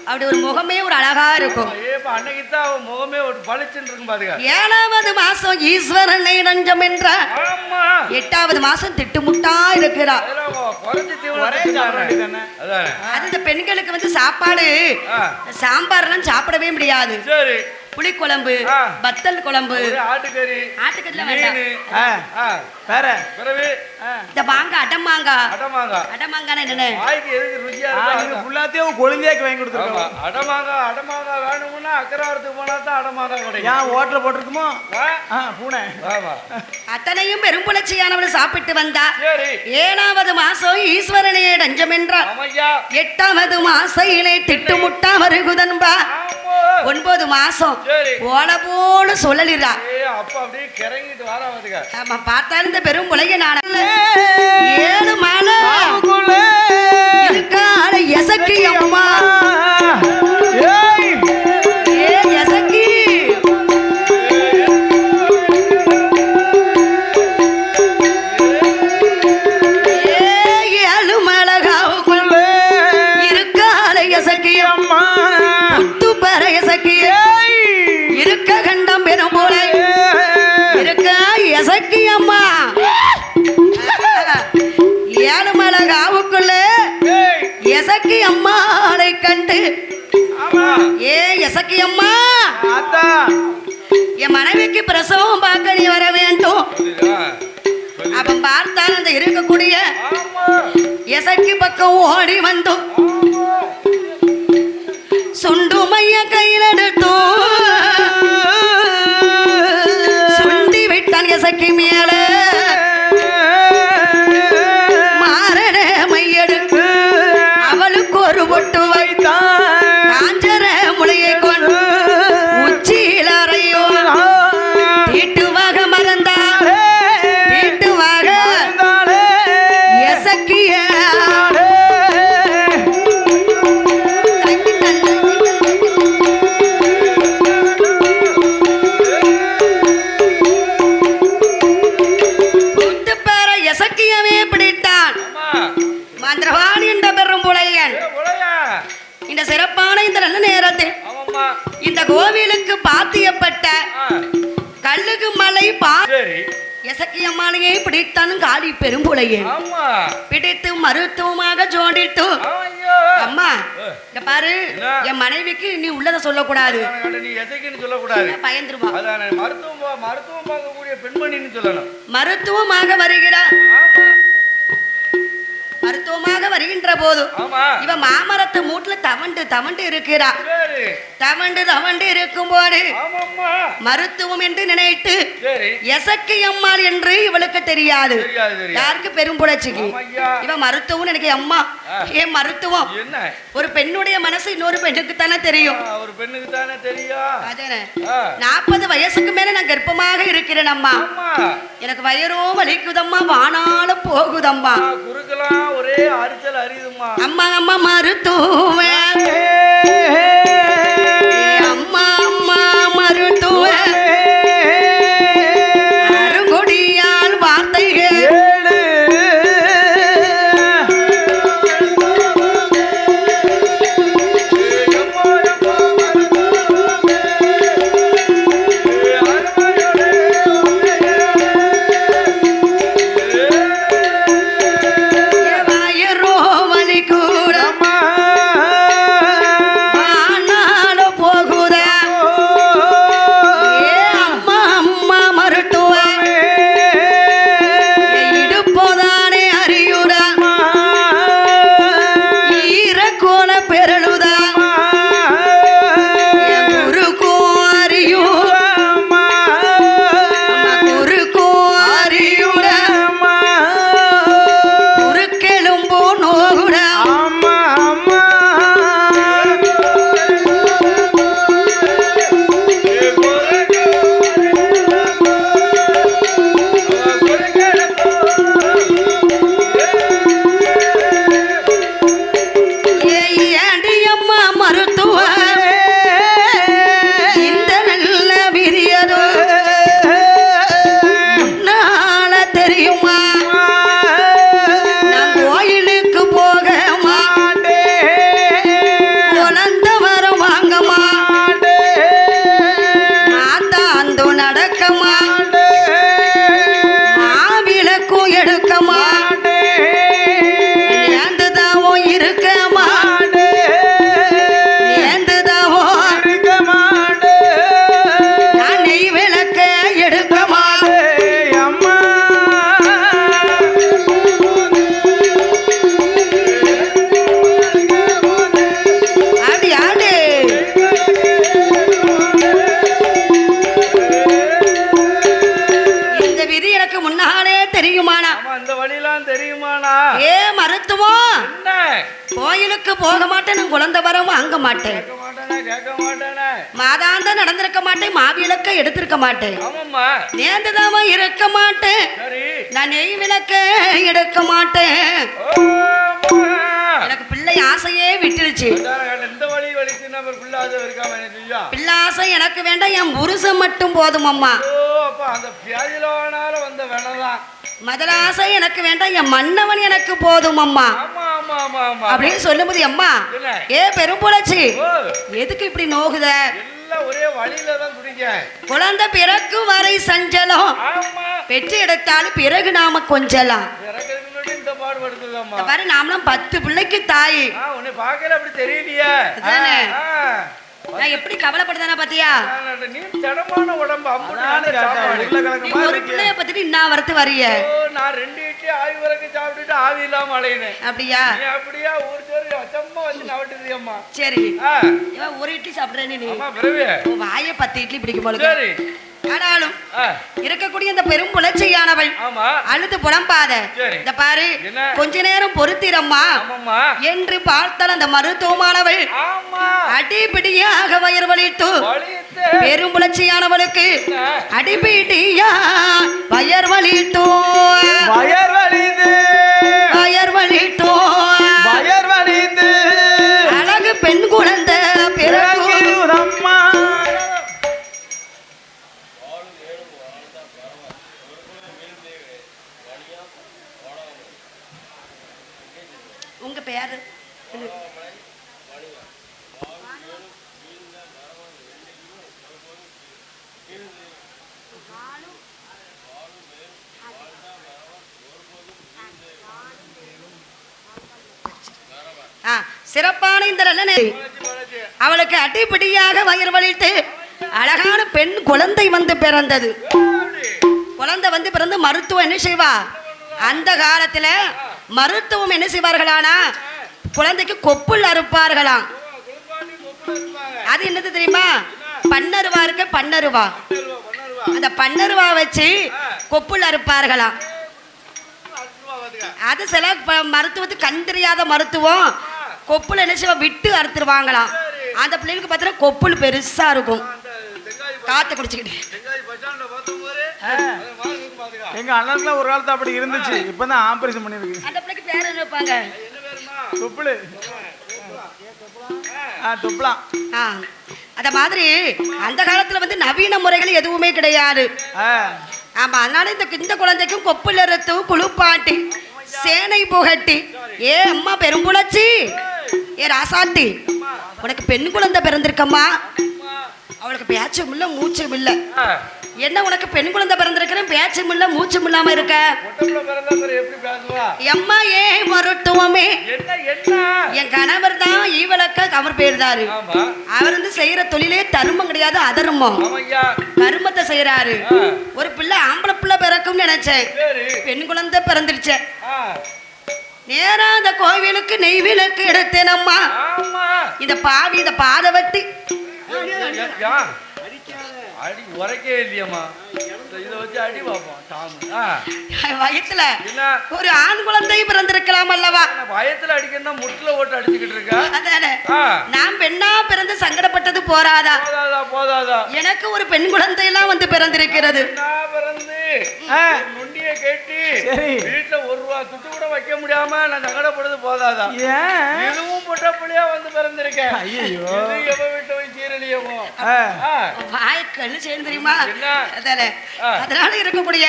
அப்படி ஒரு முகமே ஒரு அழகா இருக்கும். ஏப்பா, அன்னைக்கு தான் அவன் முகமே ஒரு பளிச்சுன்னு இருக்கும் பாருங்க. 7வது மாசம் ஈஸ்வரனை நஞ்சம் என்ற. ஆமா. 8வது மாசம் திட்டுமுட்டா இருக்கிறா. அதெல்லாம் குறைச்சி தீவனம் ஒரே கொடுத்தானே. சாப்பிட வேண்டியதானே. அதானே. அது இந்த பெண்களுக்கு வந்து சாப்பாடு ஆ. சாம்பார்லாம் சாப்பிடவே முடியாது. சரி. புளிக்குழம்பு ஆ. வத்தல் குழம்பு ஒரே ஆட்டுக்கறி ஆட்டுக்கறில வேண்டாம் மீனு. ஆ, ஆ, வேற பிறகு இந்த மாங்காய் அடமாங்காய் அடமாங்காய் அடமாங்காய் என்னன்னு வாய்க்கு எதுக்கு ருச்சியா நீங்க இருக்கும் ஃபுல்லாத்தையும் கொழுந்தியாக்கி வாங்கி ஆமா, கொடுத்துருக்கோம் அடமாங்காய் வேணும்னா அக்கராரத்துக்கு போனா தான் அடமாங்காய் கிடைக்கும் ஏன் ஓட்டல போட்டிருக்குமோ ஆ, பூனை ஆமா அத்தனையும் பெரும்புலச்சியானவள் சாப்பிட்டு வந்தா சரி 7வது மாசம் ஈஸ்வரனையே டஞ்சம் என்றார் ஆமையா 8வது மாசையிலே திட்டுமுட்டா வருகுதன்பா ஆமா 9 மாசம் சரி ஓல போல சொல்லலிரா அப்ப அப்படியே கிறங்கிட்டு வாராமதுங்க ஆமா பார்த்தாலும் இந்த பெரும் உலக நாட 7 மலை இருக்கால எசக்கி அம்மா ஏய் ஏ எசக்கி ஏ 7 மலகாவுக்குள்ள இருக்கால எசக்கி அம்மா முத்து பர எசக்கி இருக்க கண்டம் பெரும் போல இருக்க எசக்கி அம்மா 7 மலகாவுக்குள்ள ஏய் எசக்கி அம்மாளை கண்டு ஆமா ஏ எசக்கி அம்மா ஆத்தா என் மனைவிக்கு பிரசவம் பார்க்க நீ வர வேண்டும் அவன் பார்த்தான் அந்த இருக்கக்கூடிய ஆமா எசக்கி பக்கம் ஓடி வந்தோம் சுண்டு மைய கையில் எடுத்தோம் சுண்டி விட்டான் எசக்கி மேல மாரண மையெடுத்து அவளுக்கு ஒரு பொட்டு வைத்தான் காஞ்சர முளையை கொண்டு உச்சியில் அறையோ தீட்டுவாக மறந்தார் தீட்டுவாக எசக்கிய கூட்டு பேர எசக்கியவே பிடித்தான் ஆமா மந்திரவாணி என்ற பெரும் புலையன் உலையா இந்த சிறப்பான இந்த நல்ல நேரத்தில் ஆமாம்மா இந்த கோவிலுக்கு பாத்தியப்பட்ட ஆ, கல்லுக்கு மலை பா சரி எசக்கியம்மாளையே பிடித்தான் காளி பெரும்புலையன் ஆமா பிடித்து மருத்துவமாக ஜோடித்து ஐயோ அம்மா இங்க பாரு என்ன? என் மனைவிக்கு நீ உள்ளத சொல்லக்கூடாது நீ எதைக்குன்னு சொல்லக்கூடாது பயந்துருமா அதான மருத்துவம் பார்க்கக்கூடிய பெண்மணின்னு சொல்லணும் மருத்துவமாக வருகிறார் ஆமா மருத்துவமாக வருகின்ற போது ஆமா இவ மாமரத்து மூட்டுல தவண்டு இருக்கிறா சரி தவண்டு இருக்கும் போது ஆமாம்மா மருத்துவம் என்று நினைத்து சரி எசக்கி அம்மாள் என்று இவளுக்கு தெரியாது தெரியாது யாருக்கு பெரும்புடச்சிக்கு ஆமையா இவ மருத்துவம் எனக்கு அம்மா ஏன் மருத்துவம் என்ன ஒரு பெண்ணுடைய மனசு இன்னொரு பெண்ணுக்கு தானே தெரியும் ஒரு பெண்ணுக்கு தானே தெரியும் அதானே ஆ, 40 வயசுக்கு மேல நான் கர்ப்பமாக இருக்கிறேன் அம்மா ஆமா எனக்கு வயிறோ வலிக்குதம்மா வானாலும் போகுதம்மா குறுக்கலாம் ஒரே அரிச்சல் அறியுதும்மா அம்மா அம்மா மருத்துவம் அம்மா அம்மா மருத்துவம் அருங்கொடியால் வார்த்தைகள் வயிறோ வலிக்கூட ஏ மருத்துவம் என்ன கோயிலுக்கு போக மாட்டேன், நான் குழந்தை வரவும் அங்க மாட்டேன், கேட்க மாட்டானே மாதாந்த நடந்திருக்க மாட்டேன், மாவிளக்க எடுத்திருக்க மாட்டேன், ஆமாம்மா நேர்ந்துதாம இருக்க மாட்டேன், சரி நான் நெய் விளக்க எடுக்க மாட்டேன். எனக்கு பிள்ளை ஆசையே விட்டுருச்சு. இந்த வழி வலிக்கு நம்ம பிள்ளாத இருக்காம எனக்கு ஐயா பிள்ளை ஆசை எனக்கு வேண்டாம், என் புருஷன் மட்டும் போதும் அம்மா. அப்ப அந்த வியாதியிலானால வந்த வேணதான் முதல் ஆசை எனக்கு வேண்டாம், என் மன்னவன் எனக்கு போதும் அம்மா ஆமா ஆமா ஆமா ஆமா அப்படின்னு சொல்லும்போது அம்மா என்ன? ஏ பெரும்புலச்சி ஓ, எதுக்கு இப்படி நோகுத? எல்லாம் ஒரே வழியில தான் துடிக்க குழந்தை பிறக்கும் வரை சஞ்சலம், ஆமா பெற்று எடுத்தாலும் பிறகு நாம கொஞ்சலாம். பிறக்கிறதுக்கு முன்னாடி இந்த பாடுபடுத்துதாம்மா இந்த பாரு நாமலாம் 10 பிள்ளைக்கு தாய். உன்னை பார்க்கல அப்படி தெரியலையே அதானே? நான் எப்படி கவலைப்படுதானா பாத்தியா? நீ திடமான உடம்பு அம்முன்னு சாப்பாடு நீ ஒரு பிள்ளைய பத்திட்டு இன்னா வரத்து வரிய. நான் 2 இட்லி ஆவி வரைக்கும் சாப்பிட்டுட்டு ஆவி இல்லாம அலையினேன். அப்படியா? நீ அப்படியா ஊர் சோறு அச்சம்மா வந்து நவட்டுதியம்மா. சரி ஆ இவன் ஒரு இட்லி சாப்பிடுறேன்னு நீ அம்மா பிறவே உன் வாயை 10 இட்லி பிடிக்கும் போல. சரி ஆனாலும் ஆ இருக்கக்கூடிய இந்த பெரும் புலச்சையானவள் ஆமா அழுது புலம்பாத. சரி. இந்த பாரு என்ன? கொஞ்ச நேரம் பொறுத்திரம்மா ஆமாம்மா என்று பார்த்தால் அந்த மருத்துவமானவள் ஆமா அடிபிடியாக வயிறு வலித்து வலியத்தை பெரும் புலச்சியானவளுக்கு என்ன? அடிபிடியா வயர் வலித்தோ வயர் வலிது வயர் வலித்தோ வயர் வலிது அழகு பெண் குழந்தை பிறகு அம்மா உங்க பேரு சிறப்பான இந்த நல்ல அவளுக்கு அடிப்படியாக வயிறு வலித்து அழகான பெண் குழந்தை வந்து பிறந்தது. குழந்தை வந்து பிறந்து மருத்துவம் என்ன செய்வா? அந்த காலத்துல மருத்துவம் என்ன செய்வார்களானா குழந்தைக்கு கொப்புள் அறுப்பார்களாம். அது என்னது தெரியுமா? பன்னருவா இருக்கு, பன்னருவா. அந்த பன்னருவா வச்சு கொப்புள் அறுப்பார்களாம். அது சில மருத்துவத்துக்கு கண் தெரியாத மருத்துவம் கொப்புள் என்ன செய்வா விட்டு அறுத்துருவாங்களாம். அந்த பிள்ளைகளுக்கு பார்த்தா கொப்புள் பெருசா இருக்கும். காத்து குடிச்சுக்கிட்டு எங்க அண்ணனுக்குலாம் ஒரு காலத்துல அப்படி இருந்துச்சு. இப்பதான் ஆபரேஷன் பண்ணிருக்கு. அந்த பிள்ளைக்கு பேர் என்ன வைப்பாங்க? தொப்புளு. தொப்புலாம். அத மாதிரி அந்த காலத்துல வந்து நவீன முறைகள் எதுவுமே கிடையாது. ஆமா, அதனால இந்த குழந்தைக்கும் கொப்புல ரத்து குளிப்பாட்டி சேனை புகட்டி ஏ அம்மா பெரும்புலச்சி ஏ ராசாத்தி உனக்கு பெண் குழந்தை பிறந்திருக்கம்மா. அவளுக்கு பேச்சும் இல்ல மூச்சும் இல்ல. என்ன உனக்கு பெண் குழந்தை பிறந்திருக்கிறேன் பேச்சும் இல்ல மூச்சும் இல்லாம இருக்க? எம்மா ஏ மருத்துவமே என் கணவர் தான் ஈவலக்க அவர் பேருதாரு. அவர் வந்து செய்யற தொழிலே தர்மம் கிடையாது அதர்மம். கர்மத்தை செய்யறாரு. ஒரு பிள்ளை ஆம்பளை பிள்ளை பிறக்கும் நினைச்சேன், பெண் குழந்தை பிறந்துருச்ச. நேரா அந்த கோவிலுக்கு நெய் விளக்கு எடுத்தேன் அம்மா. இந்த பாவி இந்த பாதை வட்டி அடி உரைக்கே இல்லையம்மா. இதை வச்சு அடி பார்ப்போம். வயத்துல ஒரு ஆண் குழந்தை பிறந்திருக்கலாம் அல்லவா? வயத்துல அடிக்கணும்னா முட்டில ஓட்டு அடிச்சுக்கிட்டு இருக்க. அதானே நான் பெண்ணா பிறந்து சங்கடப்பட்டது போராதா? போதாதா? எனக்கு ஒரு பெண் குழந்தை எல்லாம் வந்து பிறந்திருக்கிறது. பிறந்து நொண்டிய கேட்டு வீட்டுல ₹1 துட்டு கூட வைக்க முடியாம நான் சங்கடப்படுறது போதாதா? இதுவும் பொட்ட புள்ளியா வந்து பிறந்திருக்கேன். ஐயோ எவ வீட்டை போய் சீரழியமோ வாய்க்கு செய்யணும் தெரியுமா? அதனால இருக்கக்கூடிய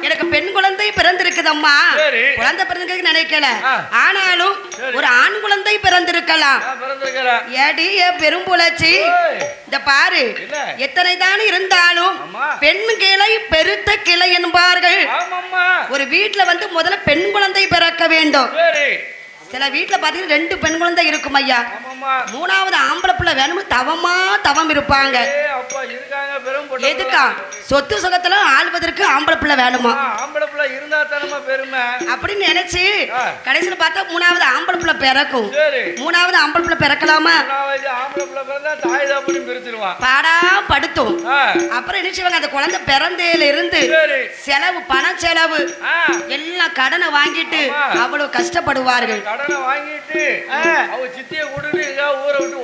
எனக்கு பெண் குழந்தை பிறந்திருக்குதம்மா. குழந்தை பிறந்திருக்கு நினைக்கல, ஆனாலும் ஒரு ஆண் குழந்தை பிறந்திருக்கலாம். ஏடி பெரும்புலச்சி இந்த பாரு எத்தனை தான் இருந்தாலும் பெண் கிளை பெருத்த கிளை என்பார்கள். ஒரு வீட்டுல வந்து முதல்ல பெண் குழந்தை பிறக்க வேண்டும். சில வீட்டுல பாத்தீங்கன்னா 2 பெண் குழந்தை இருக்கும் ஐயா. 3வது ஆம்பளை பிள்ளை வேணும் தவமா தவம் இருப்பாங்க. அப்பா இருக்காங்க பெரும் பொட்டை எதுக்கா சொத்து சுகத்துல ஆள்வதற்கு ஆம்பளை பிள்ளை வேணுமா? ஆம்பளை பிள்ளை இருந்தா தானமா பெருமை அப்படின்னு நினைச்சு கடைசியில பார்த்தா மூணாவது ஆம்பளை பிள்ளை பிறக்கும். சரி மூணாவது ஆம்பளை பிள்ளை பிறக்கலாமா? மூணாவது ஆம்பளை பிள்ளை பிறந்தா தாய் தாப்பனையும் பிரிச்சிருவான். பாடா படுத்தும். அப்புறம் என்ன செய்வாங்க, அந்த குழந்தை பிறந்தையில இருந்து செலவு பண செலவு எல்லாம் கடனை வாங்கிட்டு அவ்வளவு கஷ்டப்படுவார்கள். கடனை வாங்கிட்டு அவங்க சித்தியை கூட்டிட்டு ஊரை விட்டு